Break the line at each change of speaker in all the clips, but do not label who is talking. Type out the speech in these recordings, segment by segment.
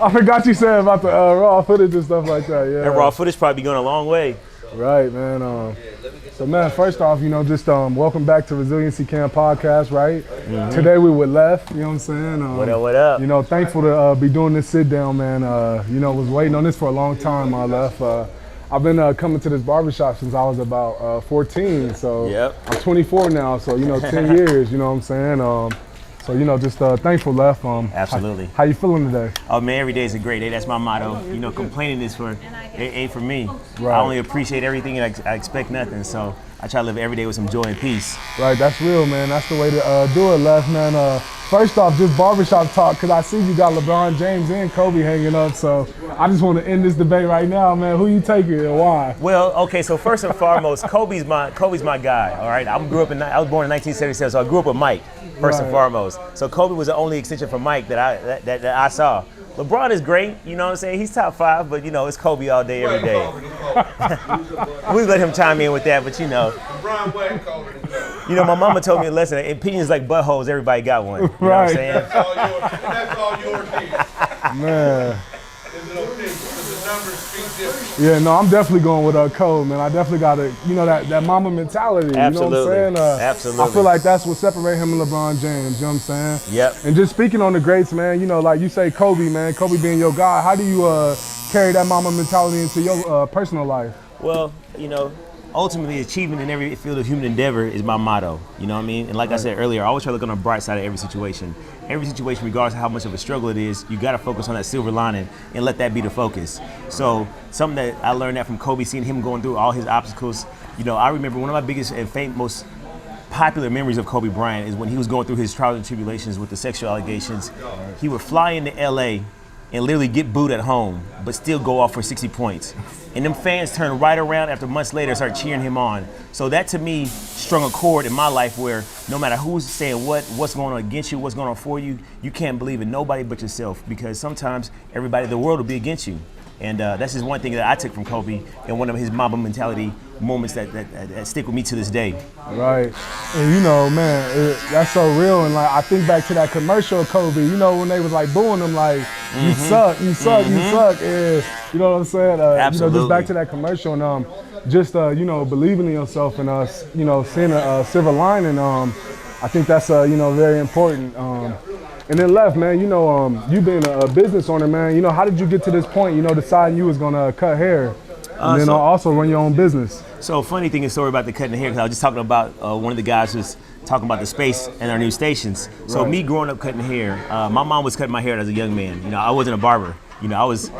I forgot you said about the raw footage and stuff like that. Yeah.
That raw footage probably going a long way.
Right, man. So, man, first off, just welcome back to Resiliency Cam podcast, right? Mm-hmm. Today we with Left, you know what I'm saying?
What up?
Thankful to be doing this sit down, man. Was waiting on this for a long time, Left. I've been coming to this barbershop since I was about 14, so
yep.
I'm 24 now, so, 10 years, you know what I'm saying? Just thankful, Left.
Absolutely.
How you feeling today?
Oh, man, every day is a great day. That's my motto. Complaining is it ain't for me.
Right.
I only appreciate everything and I expect nothing. So I try to live every day with some joy and peace.
Right, that's real, man. That's the way to do it, Left, man. First off, just barbershop talk, because I see you got LeBron James and Kobe hanging up, so I just want to end this debate right now, man. Who you taking and why?
Well, okay, so first and foremost, Kobe's my guy, all right? I was born in 1977, so I grew up with Mike, first and foremost. So Kobe was the only extension for Mike that I saw. LeBron is great, you know what I'm saying? He's top 5, but it's Kobe all day, every day. We let him chime in with that, but
LeBron wasn't Kobe.
My mama told me a lesson. Opinions like buttholes, everybody got one. You know what I'm saying?
That's all yours is.
Man.
There's no opinion, because the numbers speak different.
Yeah, no, I'm definitely going with Cole, man. I definitely got that mama mentality.
Absolutely.
You know what I'm saying?
Absolutely.
I feel like that's what separates him and LeBron James, you know what I'm saying?
Yep.
And just speaking on the greats, man, like you say Kobe, man, Kobe being your guy, how do you carry that mama mentality into your personal life?
Well, ultimately, achievement in every field of human endeavor is my motto. You know what I mean? And like I said earlier, I always try to look on the bright side of every situation. Every situation, regardless of how much of a struggle it is, you got to focus on that silver lining and let that be the focus. So something that I learned that from Kobe, seeing him going through all his obstacles. I remember one of my biggest and most popular memories of Kobe Bryant is when he was going through his trials and tribulations with the sexual allegations. He would fly into LA and literally get booed at home, but still go off for 60 points. And them fans turn right around after months later and start cheering him on. So that to me strung a chord in my life where no matter who's saying what's going on against you, what's going on for you, you can't believe in nobody but yourself, because sometimes everybody in the world will be against you. And that's just one thing that I took from Kobe and one of his Mamba mentality moments that stick with me to this day.
Right. And man, that's so real. And like I think back to that commercial of Kobe, when they was like booing him like, you suck, you suck, you suck. And you know what I'm saying?
Absolutely.
Just back to that commercial and just believing in yourself and seeing a silver lining. I think that's very important. And then Left, man, you being a business owner, man, how did you get to this point, deciding you was gonna cut hair and then also run your own business?
So funny thing is story about the cutting the hair, because I was just talking about one of the guys was talking about the space and our new stations. So me growing up cutting hair, my mom was cutting my hair as a young man. I wasn't a barber. I was,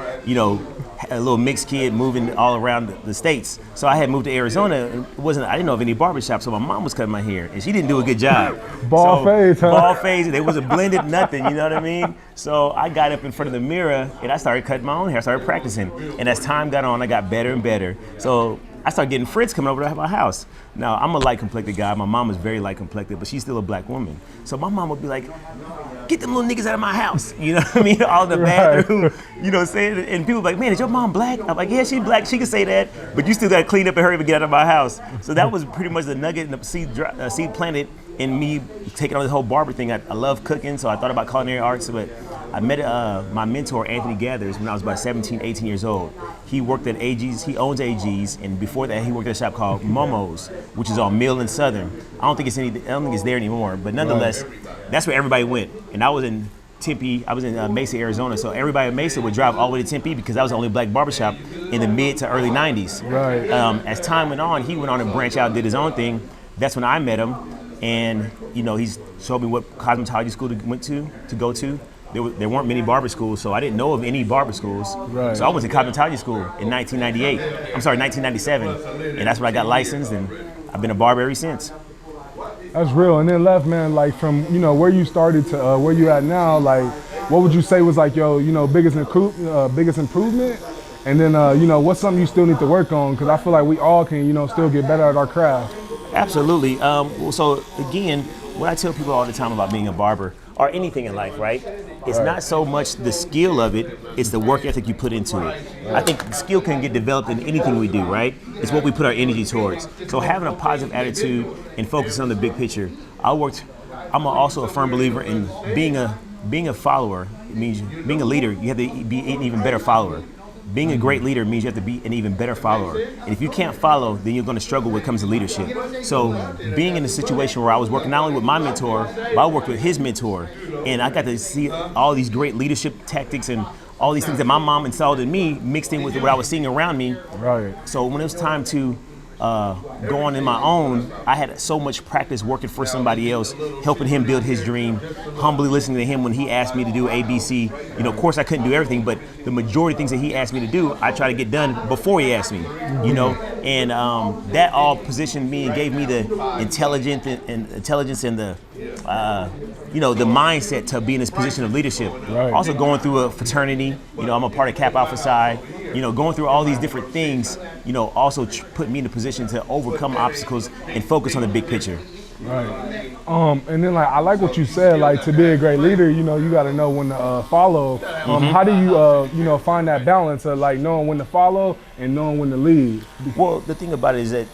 a little mixed kid moving all around the states. So I had moved to Arizona. I didn't know of any barbershop, so my mom was cutting my hair, and she didn't do a good job.
Bald phase, huh?
Bald phase. There was a blended nothing, you know what I mean? So I got up in front of the mirror, and I started cutting my own hair. I started practicing. And as time got on, I got better and better. So I started getting friends coming over to my house. Now, I'm a light-complected guy. My mom is very light-complected, but she's still a black woman. So my mom would be like, get them little niggas out of my house. You know what I mean? All in the bathroom, saying, and people like, man, is your mom black? I'm like, yeah, she's black. She can say that, but you still got to clean up and hurry up and get out of my house. So that was pretty much the nugget and the seed planted in me taking on this whole barber thing. I love cooking, so I thought about culinary arts, but I met my mentor, Anthony Gathers, when I was about 17, 18 years old. He worked at AG's, he owns AG's, and before that he worked at a shop called Momo's, which is on Mill and Southern. I don't think it's there anymore, but nonetheless, that's where everybody went. And I was in Tempe, I was in Mesa, Arizona, so everybody in Mesa would drive all the way to Tempe because that was the only black barbershop in the mid to early 90s.
Right.
As time went on, he went on and branched out and did his own thing. That's when I met him, and he's showed me what cosmetology school to go to. There weren't many barber schools, so I didn't know of any barber schools.
Right.
So I went to cosmetology school in 1997, and that's when I got licensed, and I've been a barber ever since.
That's real. And then Left, man, like from where you started to where you at now, like what would you say was like your biggest improvement? And then what's something you still need to work on? Because I feel like we all can still get better at our craft.
Absolutely. So again, what I tell people all the time about being a barber or anything in life, right? It's not so much the skill of it, it's the work ethic you put into it. I think skill can get developed in anything we do, right? It's what we put our energy towards. So having a positive attitude and focusing on the big picture. I'm also a firm believer in being a being a follower means being a leader. You have to be an even better follower. Being a great leader means you have to be an even better follower. And if you can't follow, then you're going to struggle when it comes to leadership. So being in a situation where I was working not only with my mentor, but I worked with his mentor. And I got to see all these great leadership tactics and all these things that my mom installed in me mixed in with what I was seeing around me.
Right.
So when it was time to go on in my own, I had so much practice working for somebody else, helping him build his dream, humbly listening to him when he asked me to do A, B, C. You know, of course I couldn't do everything, but the majority of things that he asked me to do, I try to get done before he asked me, you know, and that all positioned me and gave me the intelligence and the, you know, the mindset to be in this position of leadership.
Right.
Also going through a fraternity, you know, I'm a part of Kappa Alpha Psi, you know, going through all these different things, you know, also put me in a position to overcome obstacles and focus on the big picture.
Right. And then like I like what you said. Like to be a great leader, you know, you got to know when to follow. How do you, you know, find that balance of like knowing when to follow and knowing when to lead?
Well, the thing about it is that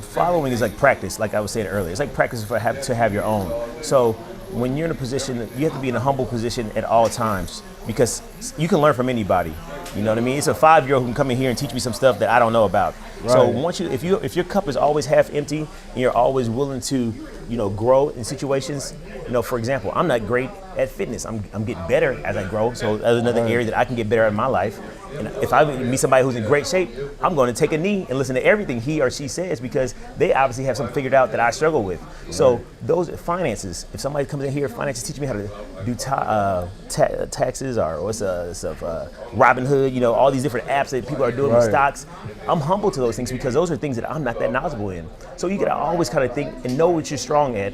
following is like practice. Like I was saying earlier, it's like practice to have your own. So when you're in a position, you have to be in a humble position at all times because you can learn from anybody. You know what I mean? It's a 5-year-old who can come in here and teach me some stuff that I don't know about. Right. So once if your cup is always half empty and you're always willing to, you know, grow in situations. You know, for example, I'm not great at fitness. I'm getting better as I grow. So that's another area that I can get better at in my life. And if I meet somebody who's in great shape, I'm going to take a knee and listen to everything he or she says because they obviously have something figured out that I struggle with. So those finances, if somebody comes in here, finances teach me how to do taxes or what's Robinhood, you know, all these different apps that people are doing with stocks. I'm humble to those things because those are things that I'm not that knowledgeable in. So you got to always kind of think and know what you're strong at.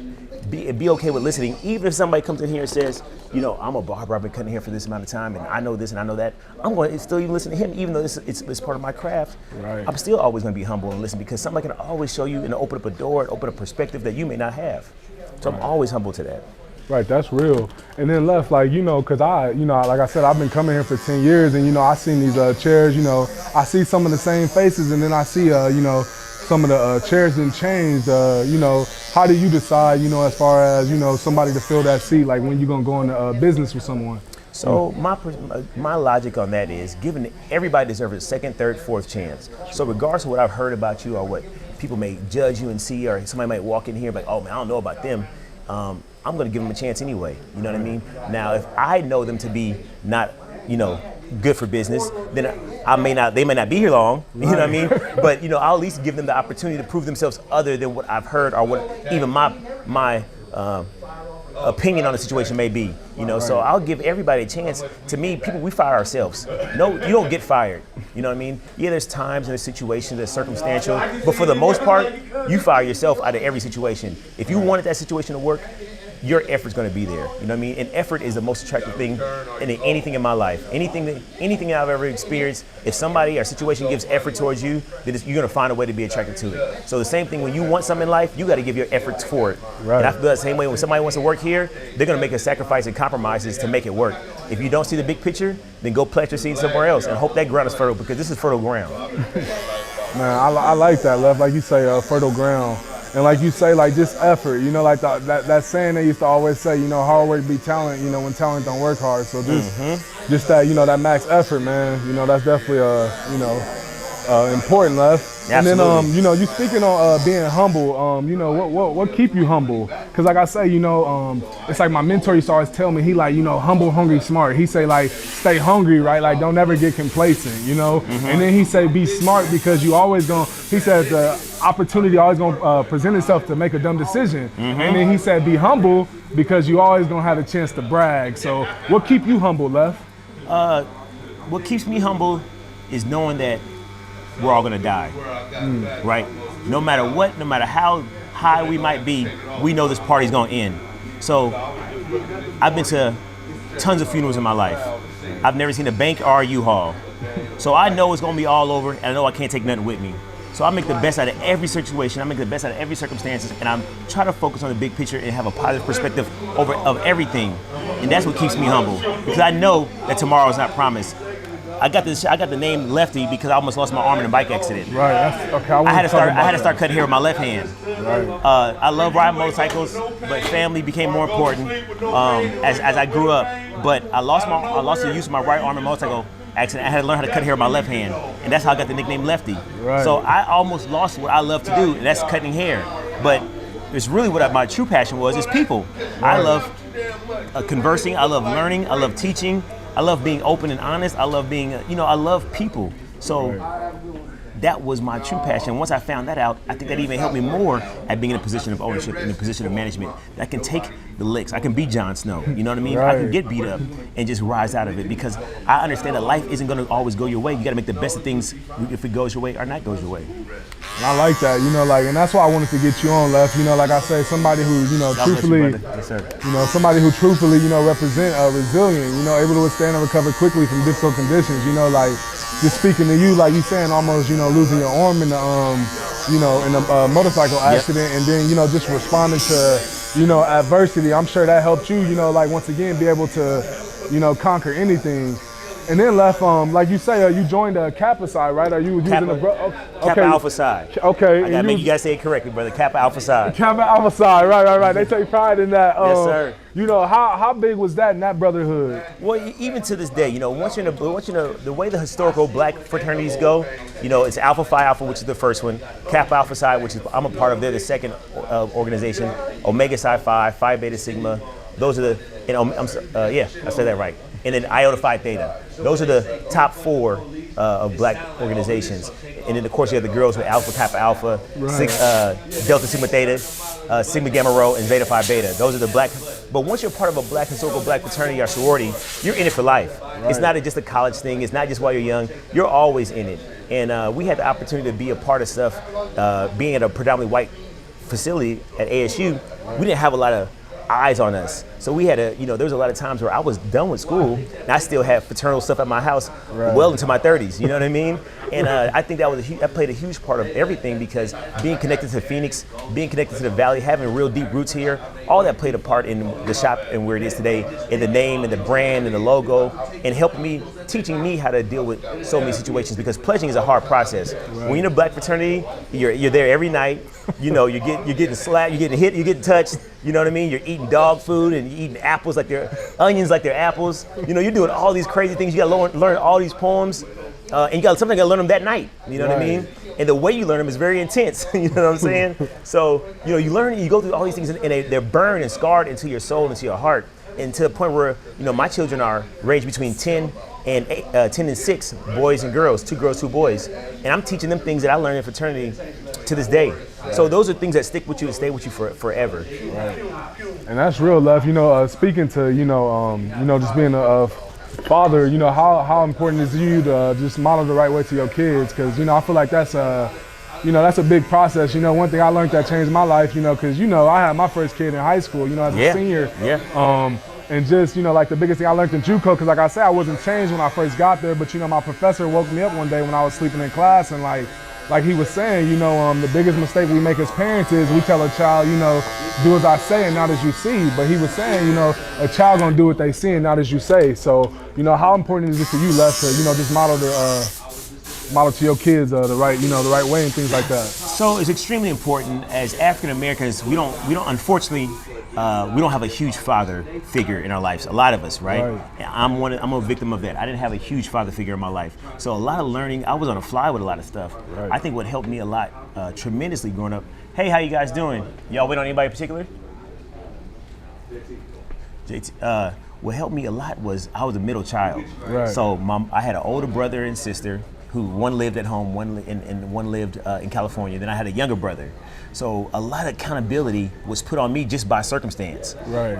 Be okay with listening, even if somebody comes in here and says, you know, I'm a barber, I've been cutting here for this amount of time, and I know this and I know that. I'm going to still even listen to him, even though it's part of my craft. Right. I'm still always going to be humble and listen because somebody can always show you and open up a door and open a perspective that you may not have. So I'm always humble to that.
Right, that's real. And then left, like, you know, because like I said, I've been coming here for 10 years and, you know, I seen these chairs, you know, I see some of the same faces and then I see, you know, some of the chairs didn't change. You know, how do you decide, you know, as far as, you know, somebody to fill that seat, like when you're going to go into business with someone?
So my logic on that is giving everybody deserves a second, third, fourth chance. So regardless of what I've heard about you or what people may judge you and see, or somebody might walk in here like, oh man, I don't know about them. I'm going to give them a chance anyway. You know what I mean? Now, if I know them to be not, you know, good for business, then they may not be here long, you know what I mean? But, you know, I'll at least give them the opportunity to prove themselves other than what I've heard or what even my opinion on the situation may be, you know? So I'll give everybody a chance. To me, we fire ourselves. No, you don't get fired, you know what I mean? Yeah, there's times and there's situations that's circumstantial, but for the most part, you fire yourself out of every situation. If you wanted that situation to work, your effort's going to be there. You know what I mean? And effort is the most attractive thing in anything in my life. Anything that I've ever experienced, if somebody or situation gives effort towards you, then you're going to find a way to be attracted to it. So the same thing when you want something in life, you got to give your efforts for it. Right. And I feel the same way when somebody wants to work here, they're going to make a sacrifice and compromises to make it work. If you don't see the big picture, then go plant your seed somewhere else and hope that ground is fertile because this is fertile ground.
Man, I like that, Left. Like you say, fertile ground. And like you say, like just effort, you know, like that saying they used to always say, you know, hard work beat talent, you know, when talent don't work hard. So just that, you know, that max effort, man, you know, that's definitely, you know, important, Left.
Absolutely.
And then, you know, you speaking on being humble, you know, what keep you humble? Because like I say, you know, it's like my mentor used to always tell me, he like, you know, humble, hungry, smart. He say like, stay hungry, right? Like don't ever get complacent, you know? And then he say, be smart because you always gonna, he says the opportunity always gonna present itself to make a dumb decision. And then he said, be humble because you always gonna have a chance to brag. So what keep you humble, Left?
What keeps me humble is knowing that we're all gonna die, right? No matter what, no matter how high we might be, we know this party's gonna end. So I've been to tons of funerals in my life. I've never seen a bank or a U-Haul. So I know it's gonna be all over and I know I can't take nothing with me. So I make the best out of every situation, I make the best out of every circumstance, and I'm trying to focus on the big picture and have a positive perspective of everything. And that's what keeps me humble, because I know that tomorrow is not promised. I got the name Lefty because I almost lost my arm in a bike accident.
Right. That's, okay.
I had to start. I had to
that.
start cutting hair with my left hand.
Right.
I love riding motorcycles, but family became more important as I grew up. But I lost the use of my right arm in motorcycle accident. I had to learn how to cut hair with my left hand, and that's how I got the nickname Lefty.
Right.
So I almost lost what I love to do, and that's cutting hair. But it's really what my true passion is people. I love conversing. I love learning. I love teaching. I love being open and honest. I love being, I love people. So that was my true passion. Once I found that out, I think that even helped me more at being in a position of ownership, in a position of management. I can take the licks. I can be Jon Snow. You know what I mean?
Right.
I can get beat up and just rise out of it because I understand that life isn't going to always go your way. You got to make the best of things if it goes your way or not goes your way.
And I like that, and that's why I wanted to get you on, Left. Like I say, somebody who, truthfully,
Yes, sir.
somebody who truthfully, represent resilient, able to withstand and recover quickly from difficult conditions, just speaking to you, like you saying, almost, losing your arm in the, in a motorcycle accident, and then, just responding to, adversity. I'm sure that helped you, once again, be able to, conquer anything. And then Left, like you say, you joined the Kappa side, right? Are you using the
Kappa Alpha side.
Okay.
I gotta make you guys say it correctly, brother. Kappa Alpha side.
Kappa Alpha side, right. They take pride in that.
Yes, sir.
How big was that in that brotherhood?
Well, even to this day, once you're the way the historical black fraternities go, it's Alpha Phi Alpha, which is the first one, Kappa Alpha Psi, which is I'm a part of. They're the second organization. Omega Psi Phi, Phi Beta Sigma. Those are I said that right. And then Iota Phi Theta. Those are the top 4 of black organizations. And then of course you have the girls with Alpha Kappa Alpha, Delta Sigma Theta, Sigma Gamma Rho, and Zeta Phi Beta. Those are the black. But once you're part of a historical black fraternity or sorority, you're in it for life. Right. It's not just a college thing. It's not just while you're young. You're always in it. And we had the opportunity to be a part of stuff, being at a predominantly white facility at ASU. We didn't have a lot of eyes on us. So we had there was a lot of times where I was done with school and I still had fraternal stuff at my house well into my 30s, you know what I mean? And I think that played a huge part of everything because being connected to Phoenix, being connected to the Valley, having real deep roots here, all that played a part in the shop and where it is today, in the name and the brand and the logo, and helping me, teaching me how to deal with so many situations because pledging is a hard process. When you're in a black fraternity, you're there every night, you're getting slapped, you're getting hit, you're getting touched, you know what I mean? You're eating dog food and you're eating apples like they're onions like they're apples. You're doing all these crazy things. You gotta learn all these poems. And you got learn them that night. You know what I mean? And the way you learn them is very intense. You know what I'm saying? So you learn, you go through all these things, and they're burned and scarred into your soul, into your heart, and to the point where my children are ranged between 10 and 6 boys and girls, 2 girls, 2 boys, and I'm teaching them things that I learned in fraternity to this day. So those are things that stick with you and stay with you forever.
Right. And that's real, Left. Speaking to just being a father, how important is you to just model the right way to your kids? Because I feel like that's that's a big process. One thing I learned that changed my life, because I had my first kid in high school, as a senior.
Yeah.
And just, like the biggest thing I learned in JUCO, because like I said, I wasn't changed when I first got there, but my professor woke me up one day when I was sleeping in class, and like he was saying, the biggest mistake we make as parents is we tell a child, do as I say and not as you see. But he was saying, a child gonna do what they see and not as you say. So, how important is it for you, Left, to, just model to your kids the right way and things like that?
So it's extremely important. As African Americans, we don't unfortunately we don't have a huge father figure in our lives. A lot of us, right? I'm a victim of that. I didn't have a huge father figure in my life. So a lot of learning, I was on the fly with a lot of stuff. Right. I think what helped me a lot tremendously growing up. Hey, how you guys doing? Y'all wait on anybody in particular? JT. What helped me a lot was I was a middle child.
Right.
So I had an older brother and sister who one lived at home, one lived in California. Then I had a younger brother. So a lot of accountability was put on me just by circumstance.
Right.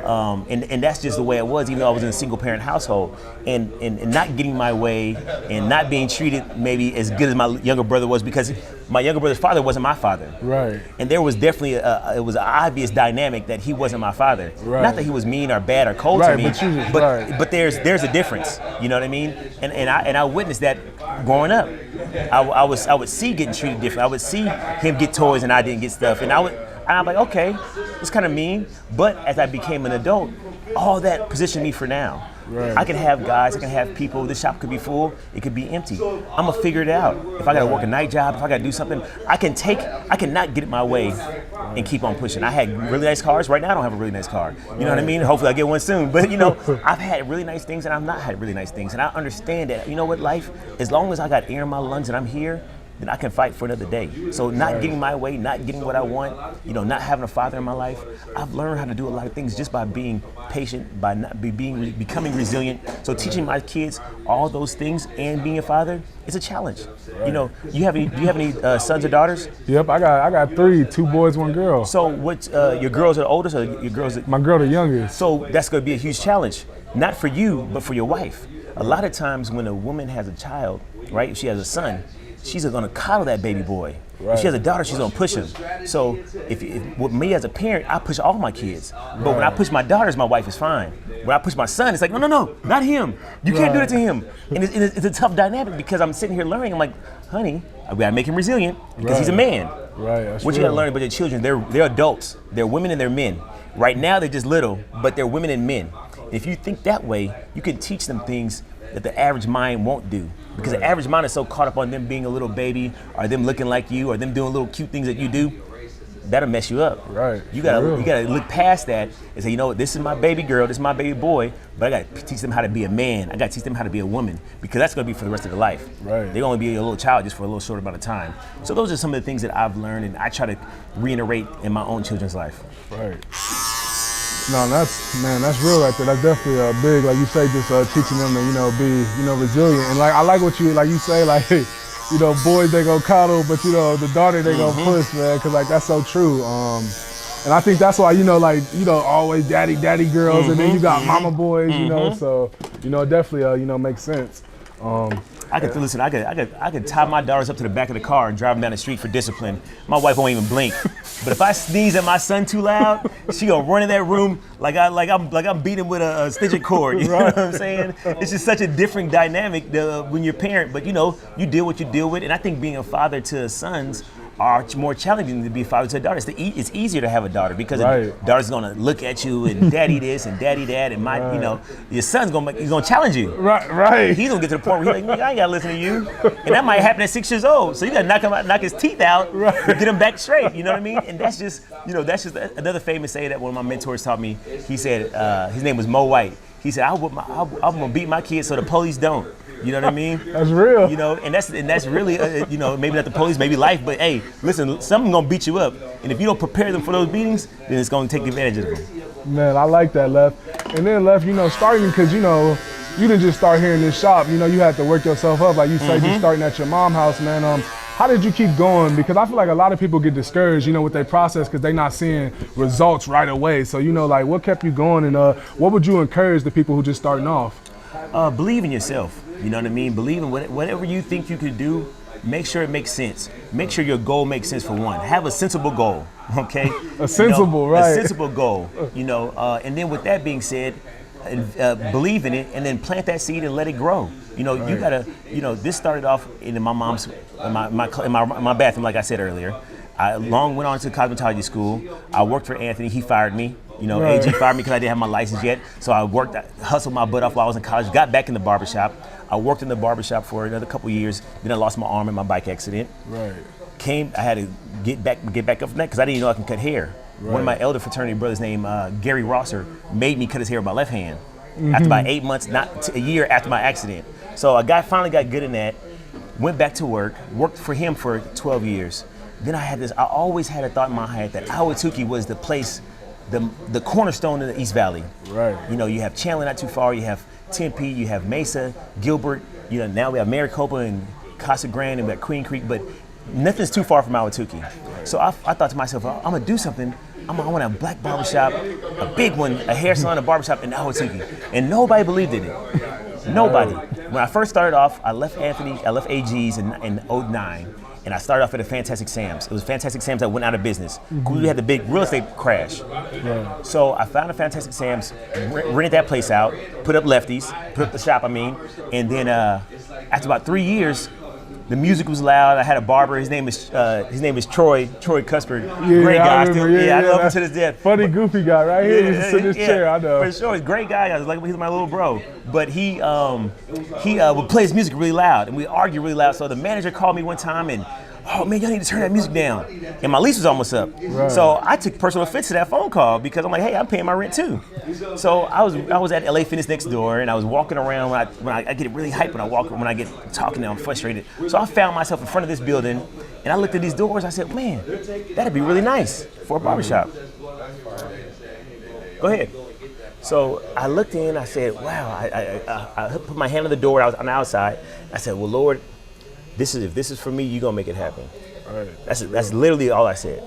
And that's just the way it was, even though I was in a single parent household. And not getting my way and not being treated maybe as good as my younger brother was, because my younger brother's father wasn't my father.
Right.
And there was definitely it was an obvious dynamic that he wasn't my father. Right. Not that he was mean or bad or cold to me, but there's a difference. You know what I mean? And I witnessed that growing up. I would see getting treated different. I would see him get toys and I didn't get stuff, and I'm like, okay, it's kind of mean. But as I became an adult, all that positioned me for now. I can have guys, I can have people, the shop could be full, it could be empty. I'm gonna figure it out. If I gotta work a night job, if I gotta do something, I cannot get it my way and keep on pushing. I had really nice cars. Right now I don't have a really nice car. You know what I mean? Hopefully I get one soon. But you know, I've had really nice things and I've not had really nice things. And I understand that, you know what, life, as long as I got air in my lungs and I'm here, then I can fight for another day. So not getting my way, not getting what I want, you know, not having a father in my life, I've learned how to do a lot of things just by being patient, by not becoming resilient. So teaching my kids all those things and being a father is a challenge. You know, do you have any sons or daughters?
Yep, I got 3, 2 boys, 1 girl.
So what, your girls are the oldest or your girls?
My girl the youngest.
So that's gonna be a huge challenge, not for you, but for your wife. A lot of times when a woman has a child, right, if she has a son, she's gonna coddle that baby boy. Right. If she has a daughter, she's gonna push him. So if with me as a parent, I push all my kids. But when I push my daughters, my wife is fine. When I push my son, it's like, no, not him. You can't do that to him. And it's a tough dynamic because I'm sitting here learning. I'm like, honey, I gotta make him resilient because he's a man.
Right.
What you gotta learn about your children, they're adults. They're women and they're men. Right now they're just little, but they're women and men. If you think that way, you can teach them things that the average mind won't do. Because the average mind is so caught up on them being a little baby, or them looking like you, or them doing little cute things that you do, that'll mess you up.
Right.
You gotta look past that and say, you know what, this is my baby girl, this is my baby boy, but I gotta teach them how to be a man. I gotta teach them how to be a woman, because that's gonna be for the rest of their life.
Right.
They're gonna be a little child just for a little short amount of time. So those are some of the things that I've learned, and I try to reiterate in my own children's life.
Right. No, that's real right there. That's definitely big, like you say, just teaching them to, you know, be, you know, resilient. And like I like what you say, like, you know, boys they go coddle, but you know, the daughter they go push, man, because like that's so true. And I think that's why, you know, like, you know, always daddy girls, and then you got mama boys, you know, so you know, it definitely you know, makes sense.
I could tie my daughters up to the back of the car and drive them down the street for discipline. My wife won't even blink. But if I sneeze at my son too loud, she gonna run in that room like I'm beating with a stitching cord. You know what I'm saying? It's just such a different dynamic when you're a parent. But you know, you deal what you deal with, and I think being a father to sons are more challenging to be a father to a daughter. It's easier to have a daughter because a daughter's gonna look at you and daddy this and daddy that, and you know, your son's gonna challenge you.
Right.
He's gonna get to the point where he's like, I ain't gotta listen to you, and that might happen at 6 years old. So you gotta knock his teeth out, to get him back straight. You know what I mean? And that's just another famous saying that one of my mentors taught me. He said his name was Mo White. He said, I'm gonna beat my kids so the police don't. You know what I mean?
That's real.
You know, and that's really, you know, maybe not the police, maybe life, but hey, listen, something's gonna beat you up, and if you don't prepare them for those beatings, then it's gonna take advantage of them.
Man, I like that, Lef. And then Lef, you know, starting because you know, you didn't just start here in this shop. You know, you had to work yourself up, like you say, just starting at your mom's house, man. How did you keep going? Because I feel like a lot of people get discouraged, you know, with their process because they're not seeing results right away. So, you know, like what kept you going, and what would you encourage the people who just starting off?
Believe in yourself. You know what I mean? Believe in whatever you think you could do. Make sure it makes sense. Make sure your goal makes sense for one. Have a sensible goal, okay?
A sensible, right?
A sensible goal, you know. And then with that being said, believe in it, and then plant that seed and let it grow. You know, you gotta. You know, this started off in my mom's, in my bathroom, like I said earlier. I went on to cosmetology school. I worked for Anthony. He fired me. You know, AG fired me because I didn't have my license yet. So I hustled my butt off while I was in college. Got back in the barbershop. I worked in the barbershop for another couple years. Then I lost my arm in my bike accident. Right. I had to get back up from that because I didn't even know I can cut hair. Right. One of my elder fraternity brothers named Gary Rosser made me cut his hair with my left hand. After about 8 months, not a year after my accident. So finally got good in that. Went back to worked for him for 12 years. Then I always had a thought in my head that Ahwatukee was the place, the cornerstone in the East Valley. Right. You know, you have Chandler not too far, you have Tempe, you have Mesa, Gilbert, you know, now we have Maricopa and Casa Grande and we have Queen Creek, but nothing's too far from Ahwatukee. Right. So I thought to myself, I'm gonna do something. I want a black barbershop, a big one, a hair salon, a barbershop in Ahwatukee. And nobody believed in it. Nobody. When I first started off, I left AG's in 2009. And I started off at a Fantastic Sam's. It was Fantastic Sam's that went out of business. We had the big real estate crash. Yeah. So I found a Fantastic Sam's, rented that place out, put up Lefty's, put up the shop, and then after about 3 years, The music was loud. I had a barber. His name is Troy Cuspert.
Yeah,
Great
I
guy.
remember,
I love him
that's
to this day.
Funny, goofy guy, right here. He used to sit in his chair. I know.
For sure, he's a great guy. I was like, he's my little bro. But he would play his music really loud, and we argue really loud. So the manager called me one time and, oh man, y'all need to turn that music down. And my lease was almost up. Right. So I took personal offense to that phone call because I'm like, hey, I'm paying my rent too. So I was at LA Fitness next door, and I was walking around when I get really hyped when I get talking and I'm frustrated. So I found myself in front of this building, and I looked at these doors. I said, man, that'd be really nice for a barbershop. Go ahead. So I looked in. I said, wow. I put my hand on the door. I was on the outside. I said, well, Lord, if this is for me, you're gonna make it happen. Right. That's literally all I said.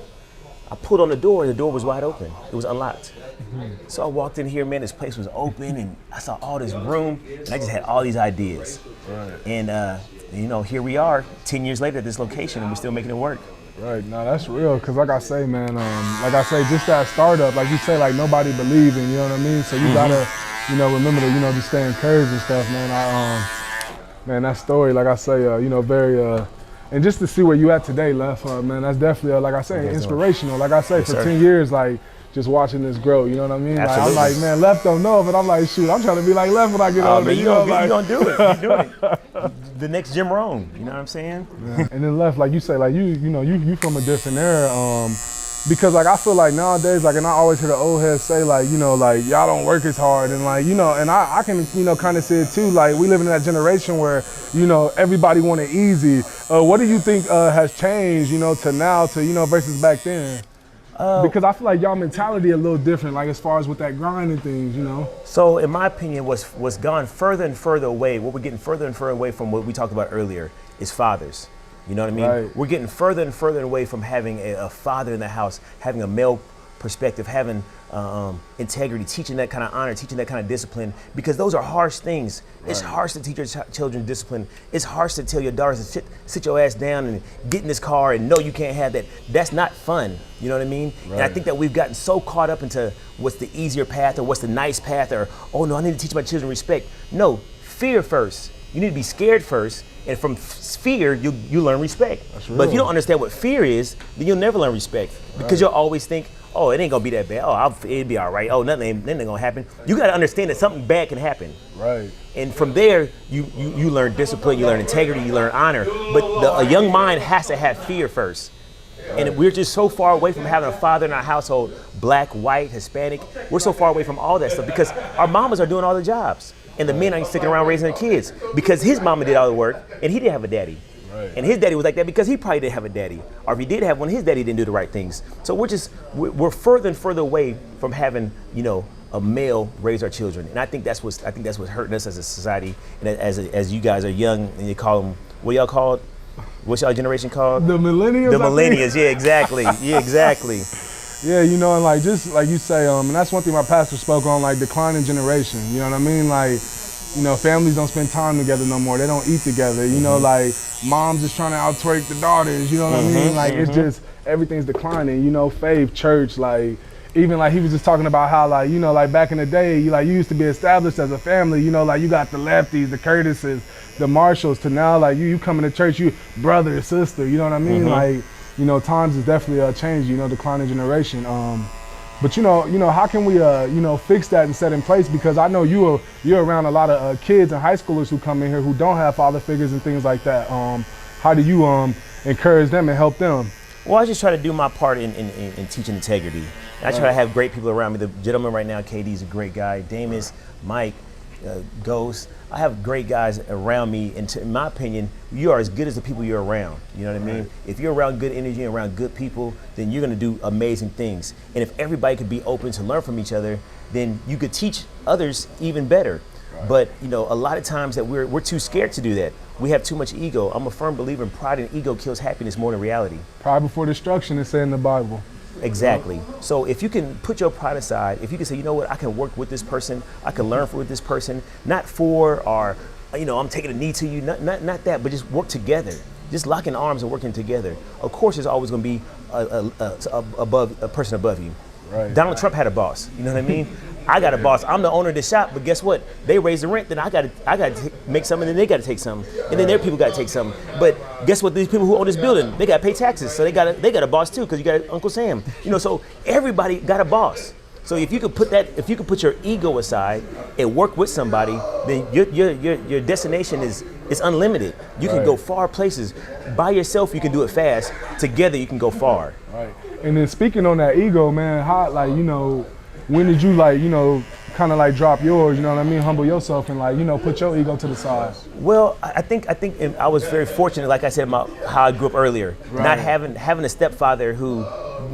I pulled on the door, and the door was wide open. It was unlocked. Mm-hmm. So I walked in here, man, this place was open, and I saw all this room, and I just had all these ideas. Right. And here we are, 10 years later at this location, and we're still making it work.
Right, no, that's real, because like I say, man, just that startup, like you say, like nobody believed in, you know what I mean? So you gotta, remember to, just stay encouraged and stuff, man. Man, that story, like I say, very, and just to see where you at today, Lef, man, that's definitely, like I say, inspirational. Like I say, for 10 years, like, just watching this grow, you know what I mean? Like, I'm like, man, Lef don't know, but I'm like, shoot, I'm trying to be like Lef when I get older.
Man, you're gonna do it. You're doing it. The next Jim Rohn, you know what I'm saying?
Yeah. And then Lef, like you say, like you from a different era. Because like I feel like nowadays, like, and I always hear the old heads say like, like y'all don't work as hard, and like, and I can, kind of see it too. Like we live in that generation where, everybody want it easy. What do you think has changed, to now to, versus back then? Because I feel like y'all mentality a little different, like as far as with that grind and things,
So in my opinion, what's gone further and further away, what we're getting further and further away from what we talked about earlier is fathers. You know what I mean?
Right.
We're getting further and further away from having a father in the house, having a male perspective, having integrity, teaching that kind of honor, teaching that kind of discipline, because those are harsh things. Right. It's harsh to teach your children discipline. It's harsh to tell your daughters to sit your ass down and get in this car and no, you can't have that. That's not fun. You know what I mean? Right. And I think that we've gotten so caught up into what's the easier path or what's the nice path or, oh no, I need to teach my children respect. No, fear first. You need to be scared first. And from fear, you learn respect. But if you don't understand what fear is, then you'll never learn respect. Because you'll always think, oh, it ain't gonna be that bad. Oh, it'll be all right. Oh, nothing ain't gonna happen. You gotta understand that something bad can happen.
Right.
And from there, you learn discipline, you learn integrity, you learn honor. But a young mind has to have fear first. And we're just so far away from having a father in our household, black, white, Hispanic. We're so far away from all that stuff because our mamas are doing all the jobs. And the men ain't sticking around raising their kids because his mama did all the work and he didn't have a daddy. Right. And his daddy was like that because he probably didn't have a daddy. Or if he did have one, his daddy didn't do the right things. So we're further and further away from having, a male raise our children. And I think that's what's hurting us as a society. And as you guys are young and you call them, what y'all called? What's y'all generation called?
The millennials.
The millennials, yeah, exactly. Yeah, exactly.
Yeah, and like just like you say, and that's one thing my pastor spoke on, like declining generation. You know what I mean? Like, families don't spend time together no more. They don't eat together. Like moms just trying to out-twerk the daughters. You know what I mean? Like it's just everything's declining. Faith, church, like even like he was just talking about how like like back in the day, you used to be established as a family. Like you got the Lefties, the Curtises, the Marshalls. To now like you coming to church, you brother, sister. You know what I mean? Like. Times is definitely changed, declining generation. But how can we, fix that and set in place? Because I know you're around a lot of kids and high schoolers who come in here who don't have father figures and things like that. How do you encourage them and help them?
Well, I just try to do my part in teaching integrity. And I try to have great people around me. The gentleman right now, KD's a great guy. Damus, Mike, Ghost. I have great guys around me, and in my opinion, you are as good as the people you're around. You know what I mean? Right. If you're around good energy and around good people, then you're gonna do amazing things. And if everybody could be open to learn from each other, then you could teach others even better. Right. But a lot of times that we're too scared to do that. We have too much ego. I'm a firm believer in pride and ego kills happiness more than reality.
Pride before destruction is said in the Bible.
Exactly. So if you can put your pride aside, if you can say, you know what, I can work with this person, I can learn with this person, not for or, I'm taking a knee to you, not that, but just work together. Just locking arms and working together. Of course, there's always going to be a person above you. Right. Donald Trump had a boss. You know what I mean? I got a boss. I'm the owner of the shop, but guess what? They raise the rent, then I got to make something, and then they got to take something, and then their people got to take something. But guess what? These people who own this building, they got to pay taxes, so they got a boss too, because you got Uncle Sam. So everybody got a boss. So if you could put your ego aside and work with somebody, then your destination is unlimited. You can go far places. By yourself, you can do it fast. Together, you can go far.
Right. And then speaking on that ego, man, how when did you kind of like drop yours? You know what I mean? Humble yourself and put your ego to the side.
Well, I think I was very fortunate, like I said, about how I grew up earlier, not having a stepfather who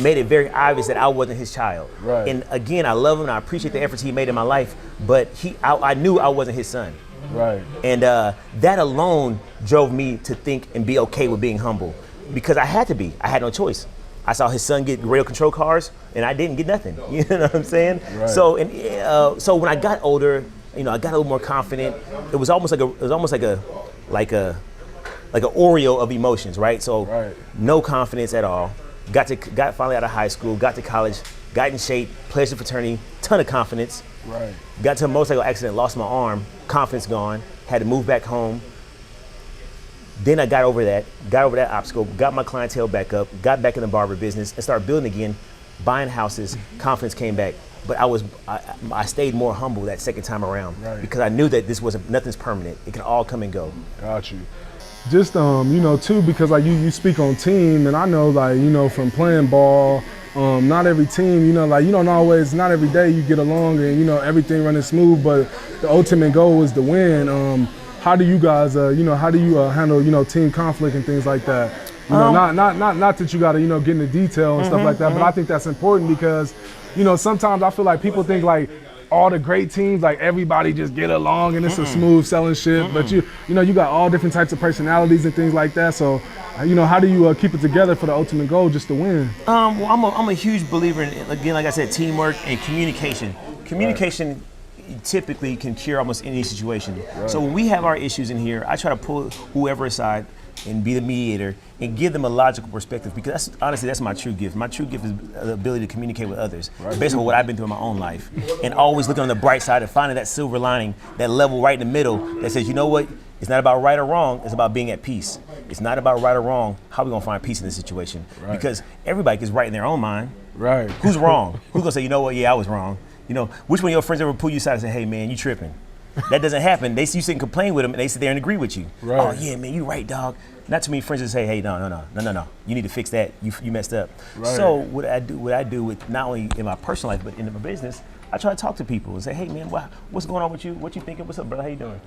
made it very obvious that I wasn't his child.
Right.
And again, I love him and I appreciate the efforts he made in my life, but I knew I wasn't his son.
Right.
And that alone drove me to think and be okay with being humble, because I had to be. I had no choice. I saw his son get radio control cars, and I didn't get nothing. You know what I'm saying?
Right.
So when I got older, I got a little more confident. It was almost like an Oreo of emotions, right? So no confidence at all. Got finally out of high school, got to college, got in shape, pledged to fraternity, ton of confidence.
Right.
Got to a motorcycle accident, lost my arm, confidence gone, had to move back home. Then I got over that obstacle, got my clientele back up, got back in the barber business, and started building again, buying houses. Confidence came back, but I stayed more humble that second time around, because I knew that nothing's permanent. It can all come and go. Got you.
Just too, because you speak on team, and I know from playing ball, not every team, not every day you get along and everything running smooth, but the ultimate goal is to win. How do you guys, handle, team conflict and things like that? Not that you got to, get into detail and stuff like that, but I think that's important because, sometimes I feel like people think like all the great teams, like everybody just get along and it's a smooth selling shit, but you got all different types of personalities and things like that. So, how do you keep it together for the ultimate goal, just to win?
Well, I'm a huge believer in, again, like I said, teamwork and communication. Communication typically can cure almost any situation. Right. So when we have our issues in here, I try to pull whoever aside and be the mediator and give them a logical perspective, because honestly, that's my true gift. My true gift is the ability to communicate with others, based on what I've been through in my own life, and always looking on the bright side and finding that silver lining, that level right in the middle that says, you know what, it's not about right or wrong, it's about being at peace. It's not about right or wrong. How are we gonna find peace in this situation? Because everybody is right in their own mind.
Right.
Who's wrong? Who's gonna say, you know what, yeah, I was wrong? Which one of your friends ever pull you aside and say, hey man, you tripping? That doesn't happen. You sit and complain with them, and they sit there and agree with you. Right. Oh yeah, man, you right, dog. Not too many friends that say, hey, no. You need to fix that. You messed up. Right. So what I do with not only in my personal life but in my business, I try to talk to people and say, hey man, what's going on with you? What you thinking? What's up, brother? How you doing?